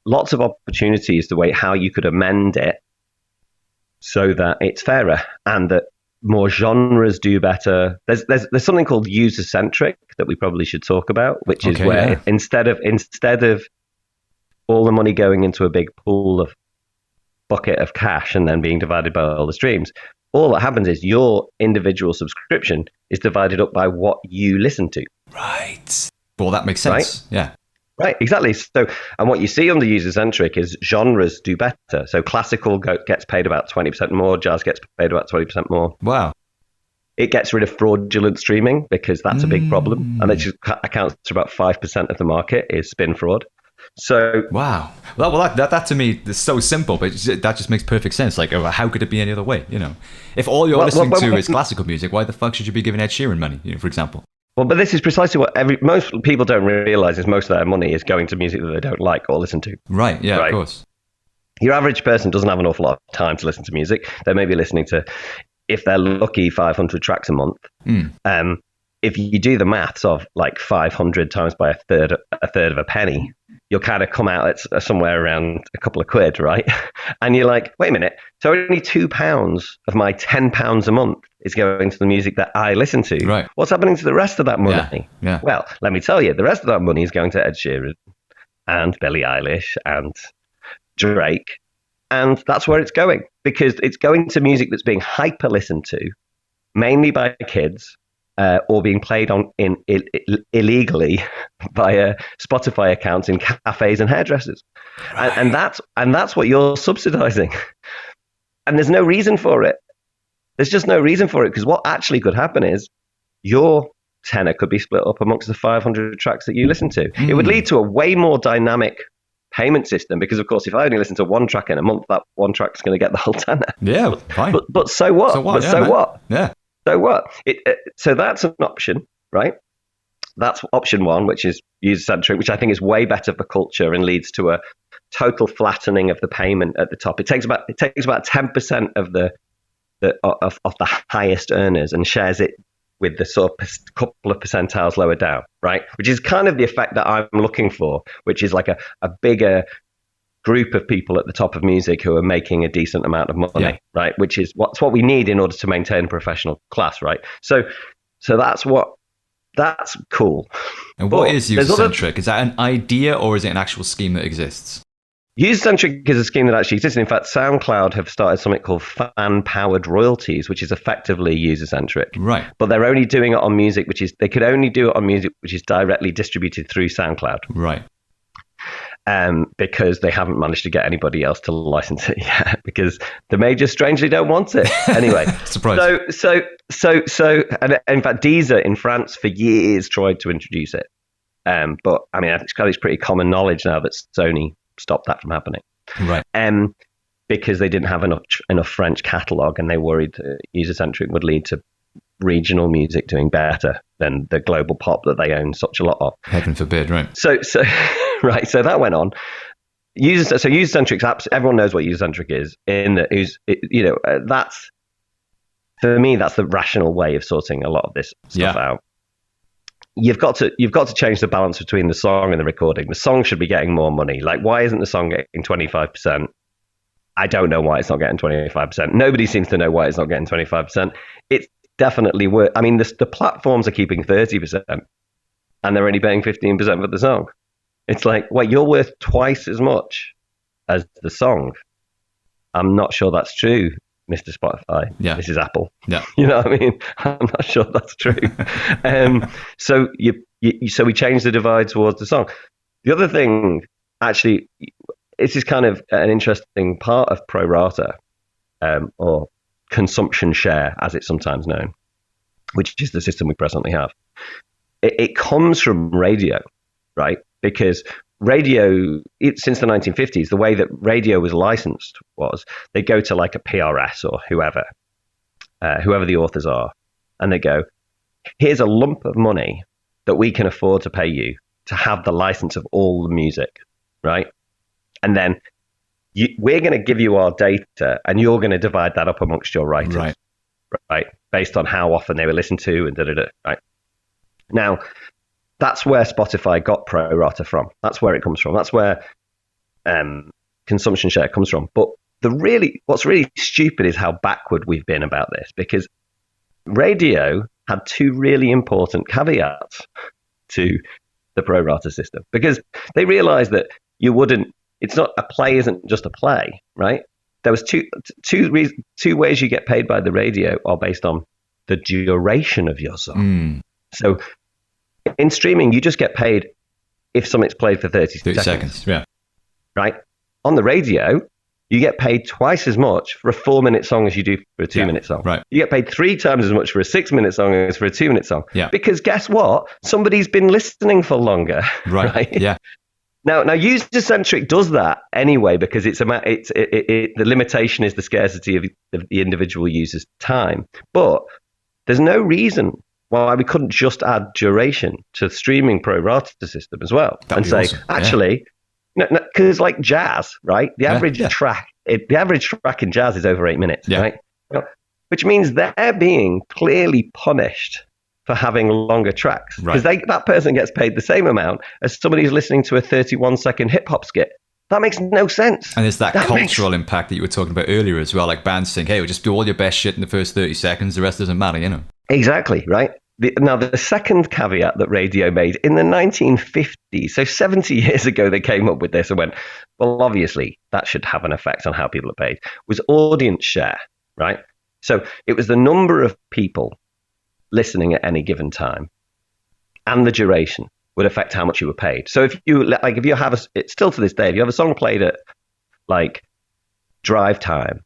lots of opportunities the way how you could amend it so that it's fairer and that more genres do better. There's something called user-centric that we probably should talk about, which is where instead of all the money going into a big pool of bucket of cash and then being divided by all the streams, all that happens is your individual subscription is divided up by what you listen to. Right. Well, that makes sense. Right? Yeah. Right, exactly. So, and what you see under user-centric is genres do better. So classical gets paid about 20% more, jazz gets paid about 20% more. Wow. it gets rid of fraudulent streaming because that's a big problem. And it just accounts for about 5% of the market is spin fraud. So wow, well, that to me is so simple, but that just makes perfect sense. Like, how could it be any other way? If all you're listening to is classical music, why the fuck should you be giving Ed Sheeran money? For example. Well, but this is precisely what most people don't realize is most of their money is going to music that they don't like or listen to. Right. Yeah. Right? Of course. Your average person doesn't have an awful lot of time to listen to music. They may be listening to, if they're lucky, 500 tracks a month. If you do the maths of like 500 times by a third of a penny, you'll kind of come out at somewhere around a couple of quid, right? And you're like, wait a minute, so only £2 of my £10 a month is going to the music that I listen to. Right. What's happening to the rest of that money? Yeah. Well, let me tell you, the rest of that money is going to Ed Sheeran and Billie Eilish and Drake. And that's where it's going, because it's going to music that's being hyper listened to, mainly by kids, or being played on illegally via Spotify accounts in cafes and hairdressers, right. and that's what you're subsidizing, and there's no reason for it. There's just no reason for it, because what actually could happen is your tenner could be split up amongst the 500 tracks that you listen to. It would lead to a way more dynamic payment system, because of course if I only listen to one track in a month, that one track's going to get the whole tenner. Yeah, fine. But so what? What? Yeah. So what? So that's an option, right? That's option one, which is user-centric, which I think is way better for culture and leads to a total flattening of the payment at the top. It takes about 10% of the highest earners and shares it with the sort of couple of percentiles lower down, right? Which is kind of the effect that I'm looking for, which is like a bigger group of people at the top of music who are making a decent amount of money, right? Which is what we need in order to maintain a professional class, right? So that's cool. And what is user-centric? Is that an idea or is it an actual scheme that exists? User-centric is a scheme that actually exists. In fact, SoundCloud have started something called fan-powered royalties, which is effectively user-centric. Right. But they're only doing it on music, they could only do it on music which is directly distributed through SoundCloud. Right. Because they haven't managed to get anybody else to license it yet, because the majors strangely don't want it. Anyway, surprise. So, and in fact, Deezer in France for years tried to introduce it, but I mean, it's pretty common knowledge now that Sony stopped that from happening, right? Because they didn't have enough French catalog, and they worried user-centric would lead to regional music doing better than the global pop that they own such a lot of. Heaven forbid, right? So. Right, so that went on. User-centric apps, everyone knows what user-centric is. That's, for me, that's the rational way of sorting a lot of this stuff out. You've got to change the balance between the song and the recording. The song should be getting more money. Like, why isn't the song getting 25%? I don't know why it's not getting 25%. Nobody seems to know why it's not getting 25%. It's definitely worth. I mean, the platforms are keeping 30%, and they're only paying 15% for the song. It's like, wait, you're worth twice as much as the song. I'm not sure that's true, Mr. Spotify. Yeah. Mrs. Apple. Yeah. You know what I mean? I'm not sure that's true. So so we changed the divide towards the song. The other thing, actually, this is kind of an interesting part of pro rata, or consumption share, as it's sometimes known, which is the system we presently have. It comes from radio, right? Because radio, since the 1950s, the way that radio was licensed was they go to like a PRS or whoever the authors are, and they go, here's a lump of money that we can afford to pay you to have the license of all the music, right? And then we're going to give you our data, and you're going to divide that up amongst your writers, right? Based on how often they were listened to and right? Now, that's where Spotify got pro rata from. That's where it comes from. That's where consumption share comes from. But what's really stupid is how backward we've been about this, because radio had two really important caveats to the pro rata system, because they realized that it's not a play isn't just a play, right? There was two ways you get paid by the radio are based on the duration of your song. So in streaming, you just get paid if something's played for 30 seconds. Yeah. Right? On the radio, you get paid twice as much for a 4-minute song as you do for a 2-minute song. Right. You get paid 3 times as much for a 6-minute song as for a 2-minute song. Yeah. Because guess what? Somebody's been listening for longer. Right. Yeah. Now, user-centric does that anyway because the limitation is the scarcity of the individual user's time. But there's no reason why we couldn't just add duration to the streaming pro rata system as well. That'd and be say, awesome. actually, because like jazz, right? The average track in jazz is over 8 minutes, right? Which means they're being clearly punished for having longer tracks because that person gets paid the same amount as somebody who's listening to a 31-second hip hop skit. That makes no sense. And there's that cultural impact that you were talking about earlier as well, like bands saying, hey, we'll just do all your best shit in the first 30 seconds, the rest doesn't matter, you know? Exactly, right? Now, the second caveat that radio made in the 1950s, so 70 years ago, they came up with this and went, well, obviously, that should have an effect on how people are paid, was audience share, right? So it was the number of people listening at any given time and the duration would affect how much you were paid. So if you have it's still to this day, if you have a song played at like drive time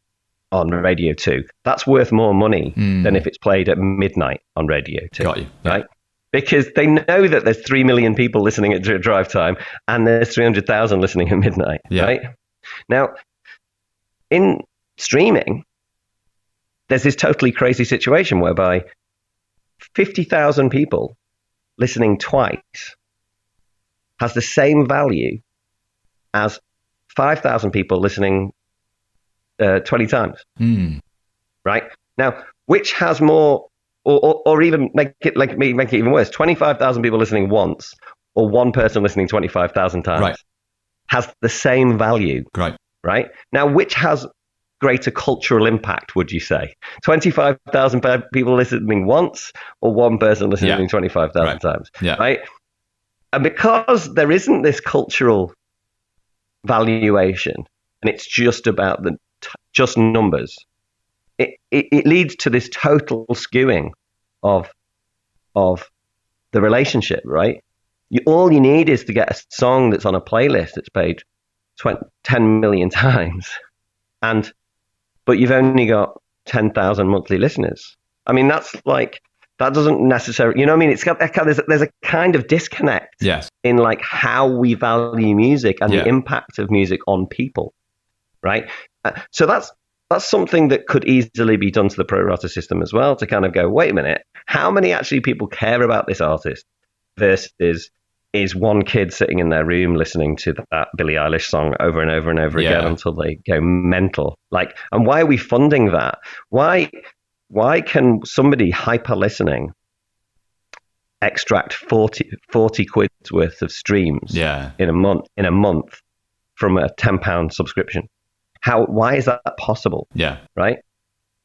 on Radio 2, that's worth more money than if it's played at midnight on Radio 2. Got you. Right? Because they know that there's 3 million people listening at drive time and there's 300,000 listening at midnight. Right? Now, in streaming, there's this totally crazy situation whereby 50,000 people listening twice has the same value as 5,000 people listening 20 times. Right? Now, which has more, or even make it even worse, 25,000 people listening once or one person listening 25,000 times has the same value. Right? Now, which has greater cultural impact, would you say? 25,000 people listening once or one person listening 25,000 times? Right? And because there isn't this cultural valuation and it's just about just numbers, it leads to this total skewing of the relationship, right? All you need is to get a song that's on a playlist that's played 10 million times but you've only got 10,000 monthly listeners. I mean, that doesn't necessarily, you know what I mean? There's a kind of disconnect in like how we value music and the impact of music on people, right? So that's something that could easily be done to the pro rata system as well, to kind of go, wait a minute, how many actually people care about this artist versus is one kid sitting in their room listening to that Billie Eilish song over and over and over again until they go mental. Like, and why are we funding that? Why can somebody hyper listening extract 40 quid's worth of streams in a month from a £10 subscription? Why is that possible? Right?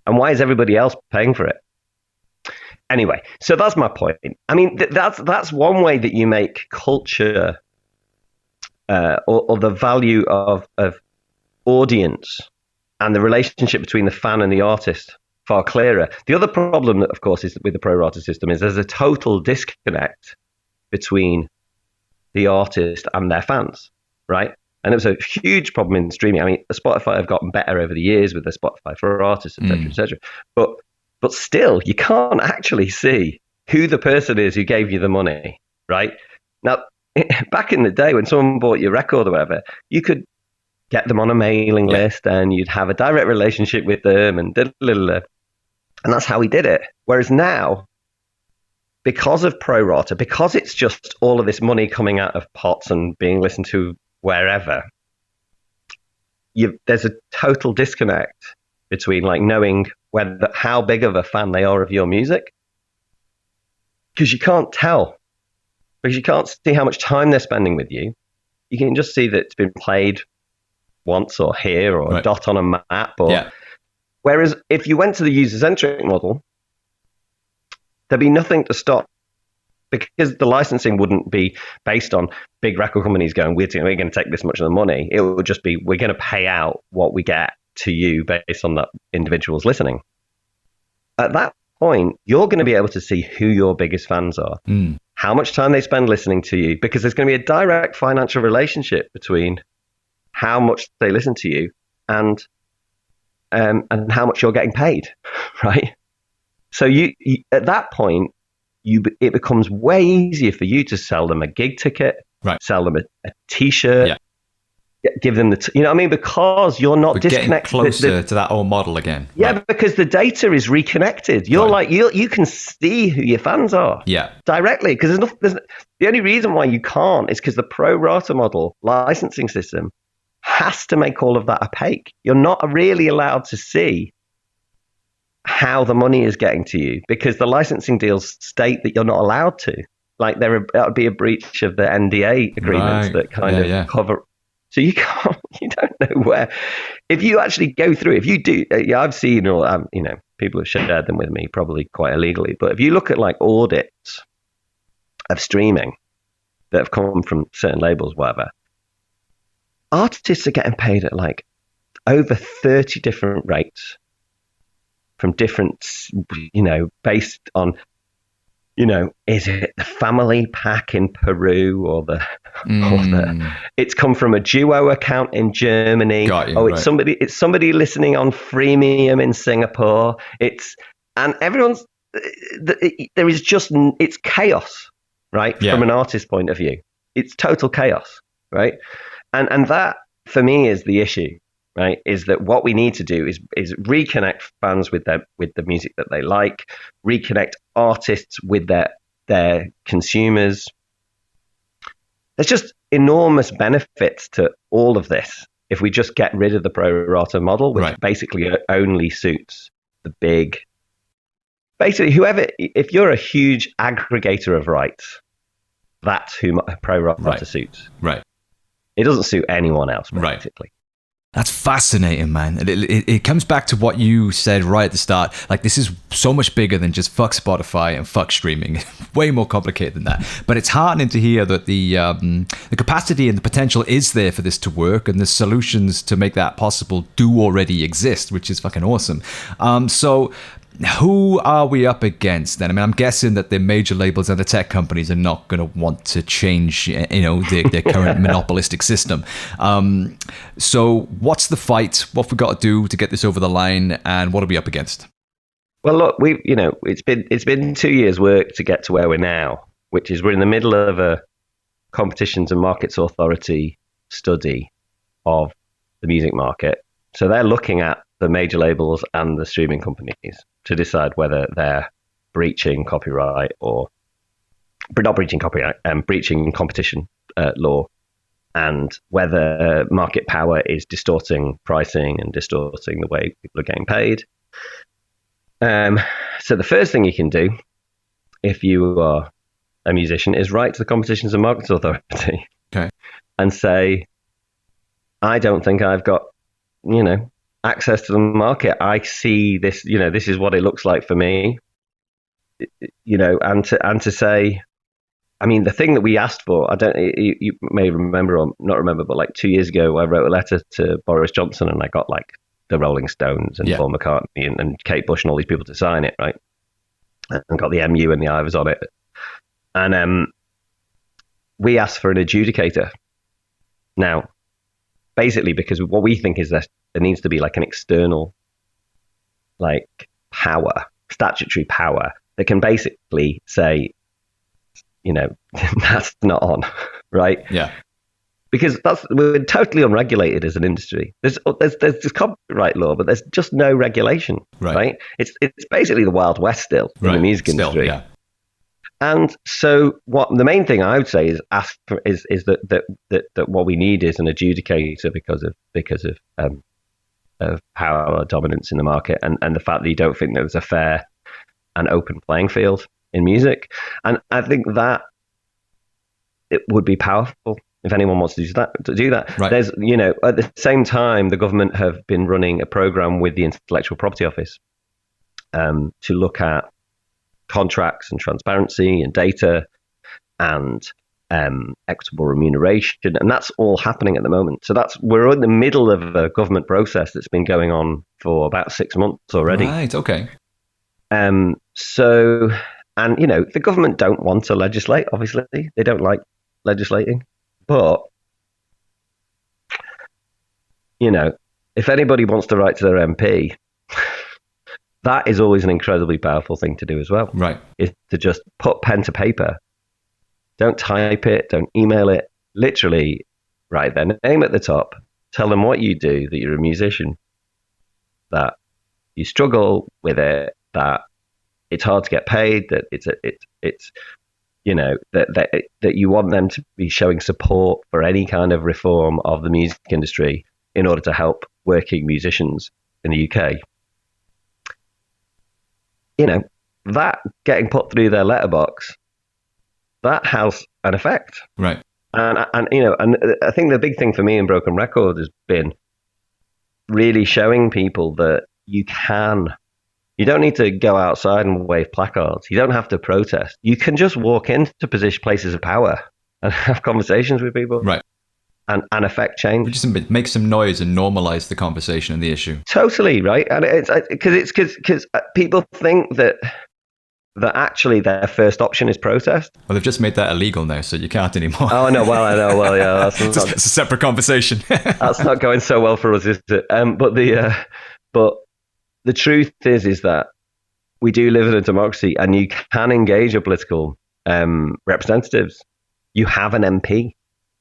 And why is everybody else paying for it? Anyway, so that's my point. I mean, that's one way that you make culture or the value of audience and the relationship between the fan and the artist far clearer. The other problem, of course, is with the pro rata system is there's a total disconnect between the artist and their fans, right? And it was a huge problem in streaming. I mean, Spotify have gotten better over the years with the Spotify for artists, et cetera, But still, you can't actually see who the person is who gave you the money, right? Now, back in the day when someone bought your record or whatever, you could get them on a mailing list and you'd have a direct relationship with them and that's how we did it. Whereas now, because of pro rata, because it's just all of this money coming out of pots and being listened to wherever, there's a total disconnect between like knowing how big of a fan they are of your music, because you can't tell, because you can't see how much time they're spending with you. You can just see that it's been played once or here or a dot on a map. Whereas if you went to the user-centric model, there'd be nothing to stop, because the licensing wouldn't be based on big record companies going, we're going to take this much of the money. It would just be, we're going to pay out what we get to you based on that individual's listening. At that point, you're going to be able to see who your biggest fans are, how much time they spend listening to you, because there's going to be a direct financial relationship between how much they listen to you and how much you're getting paid, right? So you at that point, it becomes way easier for you to sell them a gig ticket, right? Sell them a T-shirt, give them you know what I mean? Because you're not disconnected. Getting closer to that old model again. Yeah, right. Because the data is reconnected. You're like you can see who your fans are. Yeah, directly, because the only reason why you can't is because the pro rata model licensing system has to make all of that opaque. You're not really allowed to see how the money is getting to you because the licensing deals state that you're not allowed to. Like that would be a breach of the NDA agreements that kind of cover. So you don't know where. If you actually go through, if you do, I've seen, or people have shared them with me, probably quite illegally. But if you look at like audits of streaming that have come from certain labels, whatever, artists are getting paid at like over 30 different rates from different, based on, is it the family pack in Peru or it's come from a duo account in Germany. It's somebody listening on freemium in Singapore. And everyone's, there is just, it's chaos, right? From an artist's point of view, it's total chaos, right? And that for me is the issue, right? Is that what we need to do is reconnect fans with the music that they like, reconnect artists with their consumers. There's just enormous benefits to all of this if we just get rid of the pro rata model, which basically only suits the big. Basically, if you're a huge aggregator of rights, that's who pro rata suits. Right. It doesn't suit anyone else, basically. That's fascinating, man. It comes back to what you said right at the start. Like, this is so much bigger than just fuck Spotify and fuck streaming. Way more complicated than that. But it's heartening to hear that the capacity and the potential is there for this to work, and the solutions to make that possible do already exist, which is fucking awesome. So who are we up against then? I mean, I'm guessing that the major labels and the tech companies are not going to want to change, their current monopolistic system. So what's the fight? What have we got to do to get this over the line? And what are we up against? Well, look, it's been 2 years' work to get to where we're now, which is we're in the middle of a Competitions and Markets Authority study of the music market. So they're looking at the major labels and the streaming companies to decide whether they're breaching copyright or not breaching copyright, breaching competition law, and whether market power is distorting pricing and distorting the way people are getting paid. So the first thing you can do if you are a musician is write to the Competitions and Markets Authority and say, I don't think I've got, access to the market. I see this, this is what it looks like for me, and to say, I mean, the thing that we asked for, you may remember or not remember, but like 2 years ago, I wrote a letter to Boris Johnson and I got like the Rolling Stones and Paul McCartney and Kate Bush and all these people to sign it, right? And got the MU and the Ivors on it. And we asked for an adjudicator. Now, basically, because what we think is that there needs to be like an external, like power, statutory power that can basically say, that's not on, right? Yeah. Because we're totally unregulated as an industry. There's this copyright law, but there's just no regulation, right? It's basically the Wild West still in the music industry. Yeah. And so, what the main thing I would say is ask for is that what we need is an adjudicator because of power dominance in the market and the fact that you don't think there's a fair and open playing field in music. And I think that it would be powerful if anyone wants to do that. Right. There's, at the same time, the government have been running a program with the Intellectual Property Office to look at contracts and transparency and data and equitable remuneration, and that's all happening at the moment. So we're in the middle of a government process that's been going on for about 6 months already. Right. Okay. So, and the government don't want to legislate. Obviously, they don't like legislating, but if anybody wants to write to their MP, that is always an incredibly powerful thing to do as well. Right. Is to just put pen to paper. Don't type it, don't email it. Literally write their name at the top. Tell them what you do, that you're a musician, that you struggle with it, that it's hard to get paid, that it's you know, that you want them to be showing support for any kind of reform of the music industry in order to help working musicians in the UK. You know, that getting put through their letterbox, that has an effect. Right. And you know, and I think the big thing for me in Broken Record has been really showing people that you don't need to go outside and wave placards. You don't have to protest. You can just walk into places of power and have conversations with people. Right. And affect change. We just make some noise and normalize the conversation and the issue. Totally, right? And it's because people think that actually their first option is protest. Well, they've just made that illegal now, so you can't anymore. Oh no, well I know, well yeah, that's it's a separate conversation. That's not going so well for us, is it? But the truth is that we do live in a democracy, and you can engage your political representatives. You have an MP.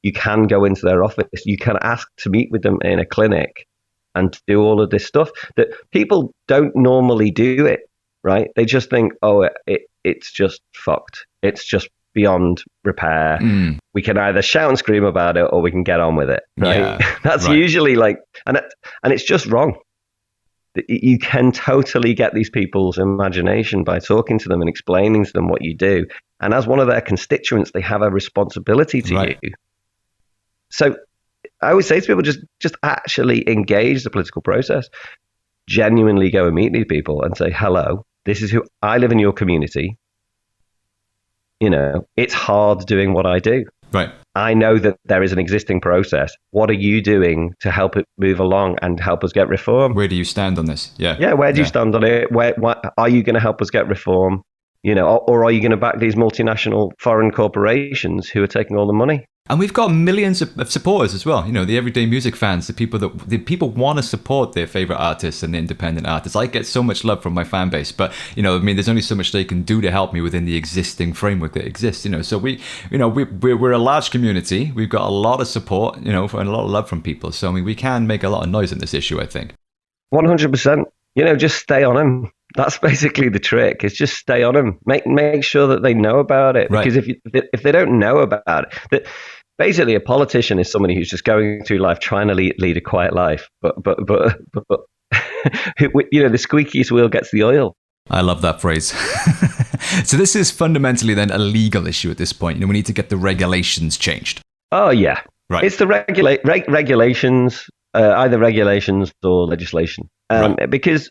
You can go into their office. You can ask to meet with them in a clinic and do all of this stuff that people don't normally do it, right? They just think, oh, it's just fucked. It's just beyond repair. We can either shout and scream about it or we can get on with it, right? Yeah, That's right. usually like, and it's just wrong. You can totally get these people's imagination by talking to them and explaining to them what you do. And as one of their constituents, they have a responsibility to you. So I always say to people, just actually engage the political process. Genuinely go and meet these people and say, hello, this is who I live in your community. You know, it's hard doing what I do. Right. I know that there is an existing process. What are you doing to help it move along and help us get reform? Where do you stand on this? Yeah. Yeah, where do you stand on it? What, are you going to help us get reform? You know, or are you going to back these multinational foreign corporations who are taking all the money? And we've got millions of supporters as well. You know, the everyday music fans, the people want to support their favorite artists and the independent artists. I get so much love from my fan base, but you know, I mean, there's only so much they can do to help me within the existing framework that exists. You know, so we're a large community. We've got a lot of support, you know, and a lot of love from people. So I mean, we can make a lot of noise in this issue, I think. 100%. You know, just stay on them. That's basically the trick. Is just stay on them. Make sure that they know about it. Right. Because if they don't know about it, basically a politician is somebody who's just going through life trying to lead a quiet life, but you know, the squeakiest wheel gets the oil. I love that phrase. So this is fundamentally then a legal issue at this point. You know, we need to get the regulations changed. Oh yeah, right. It's the regulations, either regulations or legislation, right. because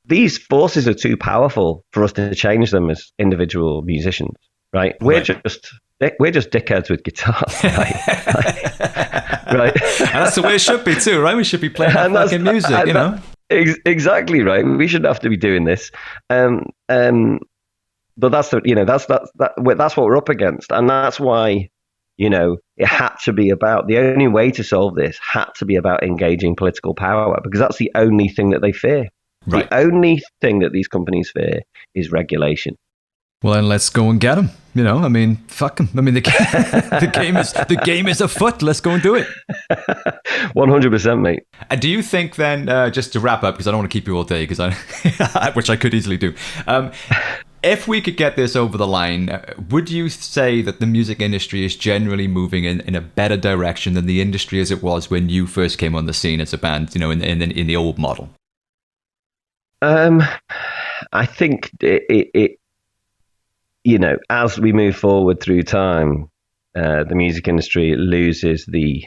these forces are too powerful for us to change them as individual musicians. Right? We're just dickheads with guitars, right? And that's the way it should be too, right? We should be playing that fucking music, you know. Exactly right. We shouldn't have to be doing this, but that's what we're up against, and that's why, you know, it had to be about, the only way to solve this had to be about engaging political power, because that's the only thing that they fear. Right. The only thing that these companies fear is regulation. Well, then let's go and get them. You know, I mean, fuck them. I mean, the game is afoot. Let's go and do it. 100%, mate. And do you think then, just to wrap up, because I don't want to keep you all day, which I could easily do. If we could get this over the line, would you say that the music industry is generally moving in a better direction than the industry as it was when you first came on the scene as a band, you know, in the old model? I think it you know, as we move forward through time, the music industry loses the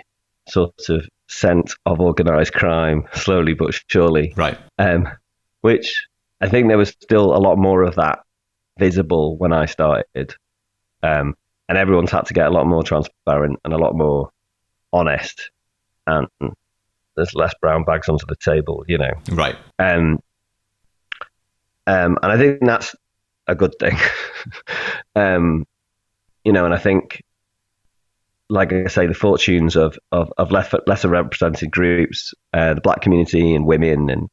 sort of scent of organized crime slowly but surely. Right. Which I think there was still a lot more of that visible when I started. And everyone's had to get a lot more transparent and a lot more honest. And there's less brown bags onto the table, you know. Right. And I think that's a good thing. You know, and I think like I say, the fortunes of lesser represented groups, the black community and women,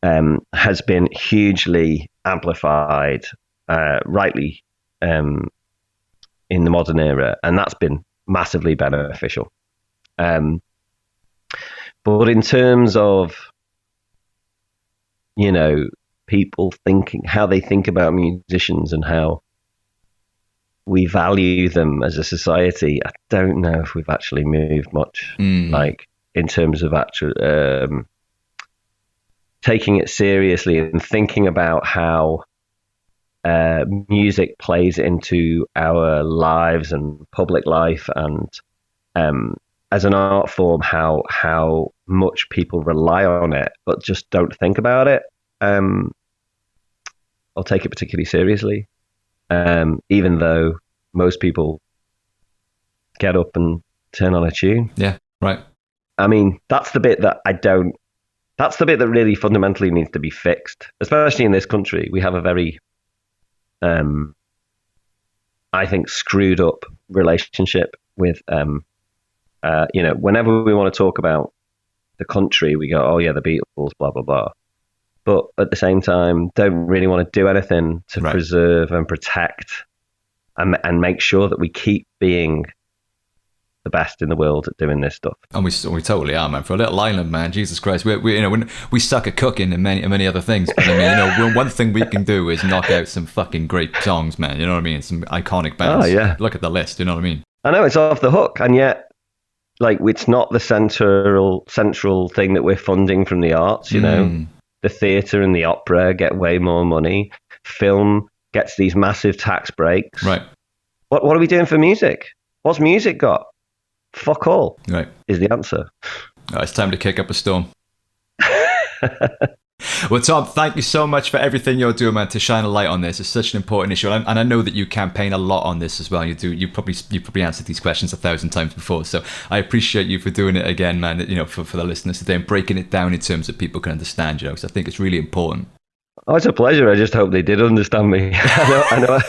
and has been hugely amplified, rightly, in the modern era, and that's been massively beneficial. But in terms of, people thinking, how they think about musicians and how we value them as a society, I don't know if we've actually moved much, like in terms of actual taking it seriously and thinking about how music plays into our lives and public life, and as an art form, how much people rely on it but just don't think about it, or take it particularly seriously. Even though most people get up and turn on a tune. Yeah, right. I mean, that's the bit that that's the bit that really fundamentally needs to be fixed, especially in this country. We have a very, I think, screwed up relationship with, whenever we want to talk about the country, we go, oh yeah, the Beatles, blah, blah, blah. But at the same time, don't really want to do anything to preserve and protect and make sure that we keep being the best in the world at doing this stuff. And we totally are, man. For a little island, man, Jesus Christ, we suck at cooking and many other things. But I mean, one thing we can do is knock out some fucking great songs, man. You know what I mean? Some iconic bands. Oh yeah. Look at the list. You know what I mean? I know it's off the hook, and yet, like, it's not the central thing that we're funding from the arts. You know, the theatre and the opera get way more money. Film gets these massive tax breaks. Right. What are we doing for music? What's music got? Fuck all. Right. Is the answer. Oh, it's time to kick up a storm. Well, Tom, thank you so much for everything you're doing, man, to shine a light on this. It's such an important issue, and I know that you campaign a lot on this as well. You probably answered these questions 1,000 times before, so I appreciate you for doing it again, man. For the listeners today, and breaking it down in terms that people can understand. Because I think it's really important. Oh, it's a pleasure. I just hope they did understand me. I know.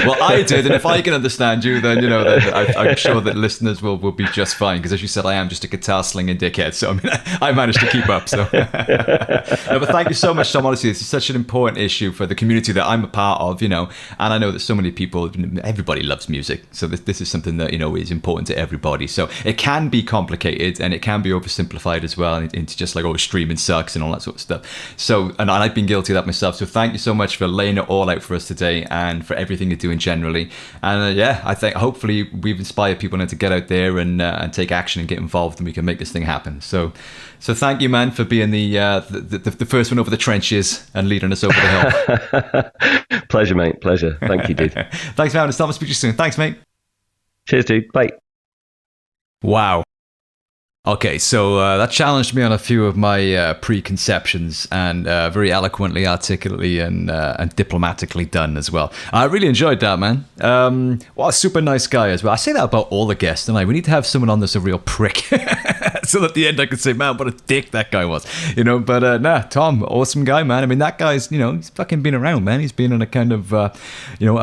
Well, I did, and if I can understand you, then I'm sure that listeners will be just fine. Because as you said, I am just a guitar slinging dickhead, so I mean, I managed to keep up. So, no, but thank you so much, Tom. Honestly, this is such an important issue for the community that I'm a part of, and I know that so many people, everybody loves music, so this is something that is important to everybody. So it can be complicated, and it can be oversimplified as well into just like, oh, streaming sucks and all that sort of stuff. So, and I've been guilty of that myself. So thank you so much for laying it all out for us today, and for everything you're doing generally. And I think hopefully we've inspired people now to get out there and take action and get involved, and we can make this thing happen. So thank you, man, for being the first one over the trenches and leading us over the hill. Pleasure, mate. Pleasure. Thank you, dude. Thanks, man. It's Tom. I'll speak to you soon. Thanks, mate. Cheers, dude. Bye. Wow. Okay, so that challenged me on a few of my preconceptions, and very eloquently, articulately, and diplomatically done as well. I really enjoyed that, man. What a super nice guy as well. I say that about all the guests, don't I? We need to have someone on that's a real prick, so at the end I can say, man, what a dick that guy was, But nah, Tom, awesome guy, man. I mean, that guy's, he's fucking been around, man. He's been in a kind of, a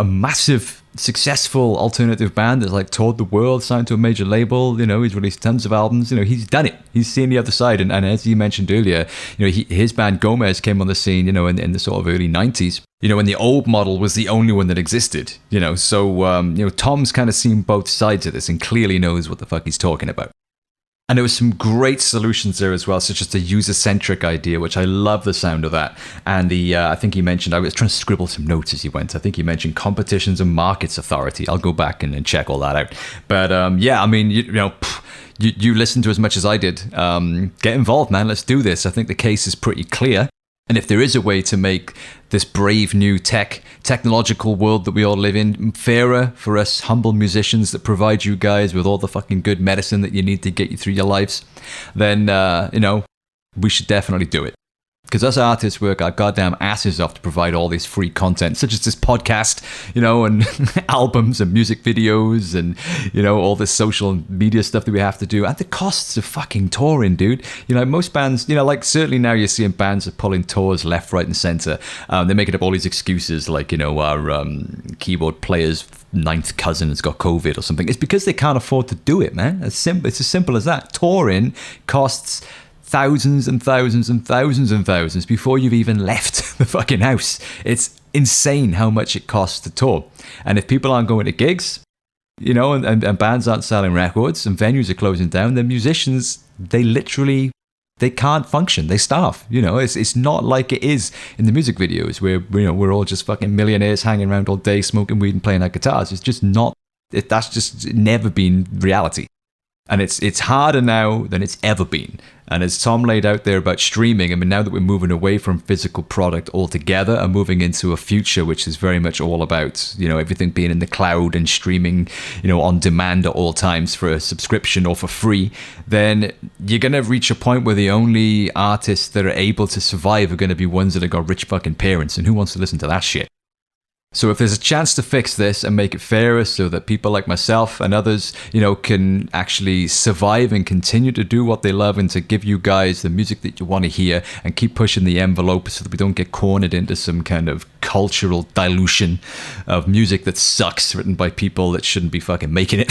massive, successful alternative band that's like toured the world, signed to a major label. He's released tons of albums. He's done it. He's seen the other side, and as you mentioned earlier, his band Gomez came on the scene, in the sort of early 90s. When the old model was the only one that existed. So Tom's kind of seen both sides of this and clearly knows what the fuck he's talking about. And there was some great solutions there as well, such as the user-centric idea, which I love the sound of that. And I think he mentioned, I was trying to scribble some notes as he went. I think he mentioned Competitions and Markets Authority. I'll go back and check all that out. But I mean, you listened to as much as I did. Get involved, man. Let's do this. I think the case is pretty clear. And if there is a way to make this brave new technological world that we all live in fairer for us humble musicians that provide you guys with all the fucking good medicine that you need to get you through your lives, then, we should definitely do it. Because us artists work our goddamn asses off to provide all this free content, such as this podcast, and albums and music videos and, all this social media stuff that we have to do. And the costs of fucking touring, dude. Most bands, like certainly now you're seeing bands are pulling tours left, right, and center. They're making up all these excuses like, our keyboard player's ninth cousin has got COVID or something. It's because they can't afford to do it, man. It's as simple as that. Touring costs thousands and thousands and thousands and thousands before you've even left the fucking house. It's insane how much it costs to tour. And if people aren't going to gigs, you know, and bands aren't selling records and venues are closing down, then musicians, they can't function. They starve. You know, it's not like it is in the music videos where, you know, we're all just fucking millionaires hanging around all day smoking weed and playing our guitars. It's just not. That's just never been reality. And it's harder now than it's ever been. And as Tom laid out there about streaming, I mean, now that we're moving away from physical product altogether and moving into a future which is very much all about, you know, everything being in the cloud and streaming, you know, on demand at all times for a subscription or for free, then you're going to reach a point where the only artists that are able to survive are going to be ones that have got rich fucking parents. And who wants to listen to that shit? So if there's a chance to fix this and make it fairer so that people like myself and others, you know, can actually survive and continue to do what they love and to give you guys the music that you want to hear and keep pushing the envelope so that we don't get cornered into some kind of cultural dilution of music that sucks, written by people that shouldn't be fucking making it.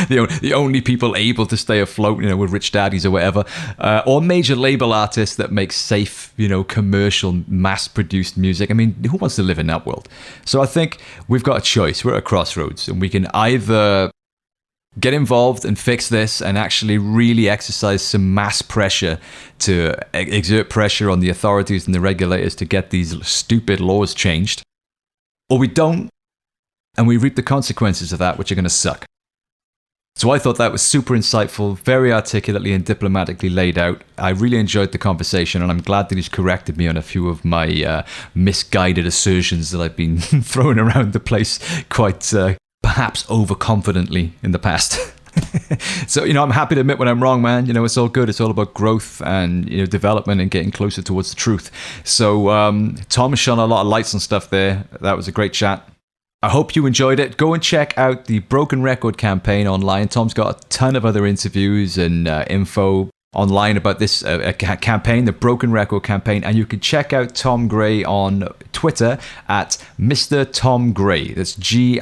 The only people able to stay afloat, you know, with rich daddies or whatever, or major label artists that make safe, you know, commercial, mass-produced music. I mean, who wants to live in that world? So I think we've got a choice. We're at a crossroads, and we can either get involved and fix this and actually really exercise some mass pressure to exert pressure on the authorities and the regulators to get these stupid laws changed, or we don't, and we reap the consequences of that, which are going to suck. So I thought that was super insightful, very articulately and diplomatically laid out. I really enjoyed the conversation, and I'm glad that he's corrected me on a few of my misguided assertions that I've been throwing around the place quite perhaps overconfidently in the past. So, you know, I'm happy to admit when I'm wrong, man. You know, it's all good. It's all about growth and, you know, development and getting closer towards the truth. So Tom has shone a lot of lights on stuff there. That was a great chat. I hope you enjoyed it. Go and check out the Broken Record campaign online. Tom's got a ton of other interviews and info online about this campaign, the Broken Record campaign. And you can check out Tom Gray on Twitter at Mr. Tom Gray. That's Gray.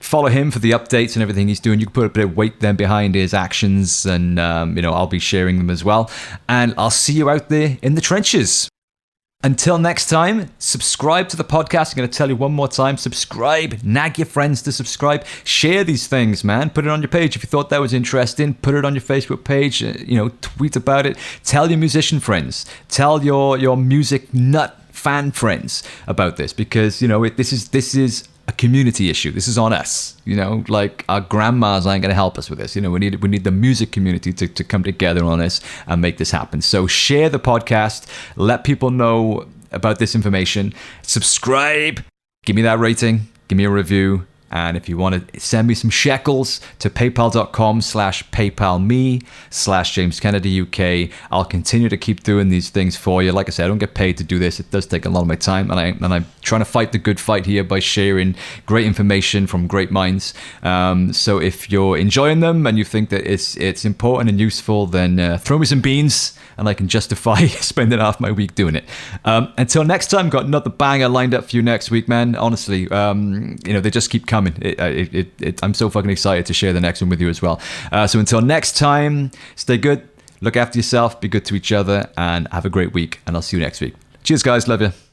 Follow him for the updates and everything he's doing. You can put a bit of weight then behind his actions, and you know, I'll be sharing them as well. And I'll see you out there in the trenches. Until next time, subscribe to the podcast. I'm going to tell you one more time, subscribe, nag your friends to subscribe, share these things, man. Put it on your page if you thought that was interesting. Put it on your Facebook page, you know, tweet about it. Tell your musician friends, tell your music nut fan friends about this, because, you know, this is a community issue. This is on us. You know, like, our grandmas aren't going to help us with this. You know, we need the music community to come together on this and make this happen. So share the podcast, let people know about this information, subscribe, give me that rating, give me a review. And if you want to send me some shekels to paypal.com/paypalme/JamesKennedyUK, I'll continue to keep doing these things for you. Like I said, I don't get paid to do this. It does take a lot of my time, and I'm trying to fight the good fight here by sharing great information from great minds. So if you're enjoying them and you think that it's important and useful, then throw me some beans, and I can justify spending half my week doing it. Until next time, got another banger lined up for you next week, man. Honestly, you know, they just keep coming. I'm so fucking excited to share the next one with you as well. So until next time, stay good, look after yourself, be good to each other, and have a great week. And I'll see you next week. Cheers, guys. Love you.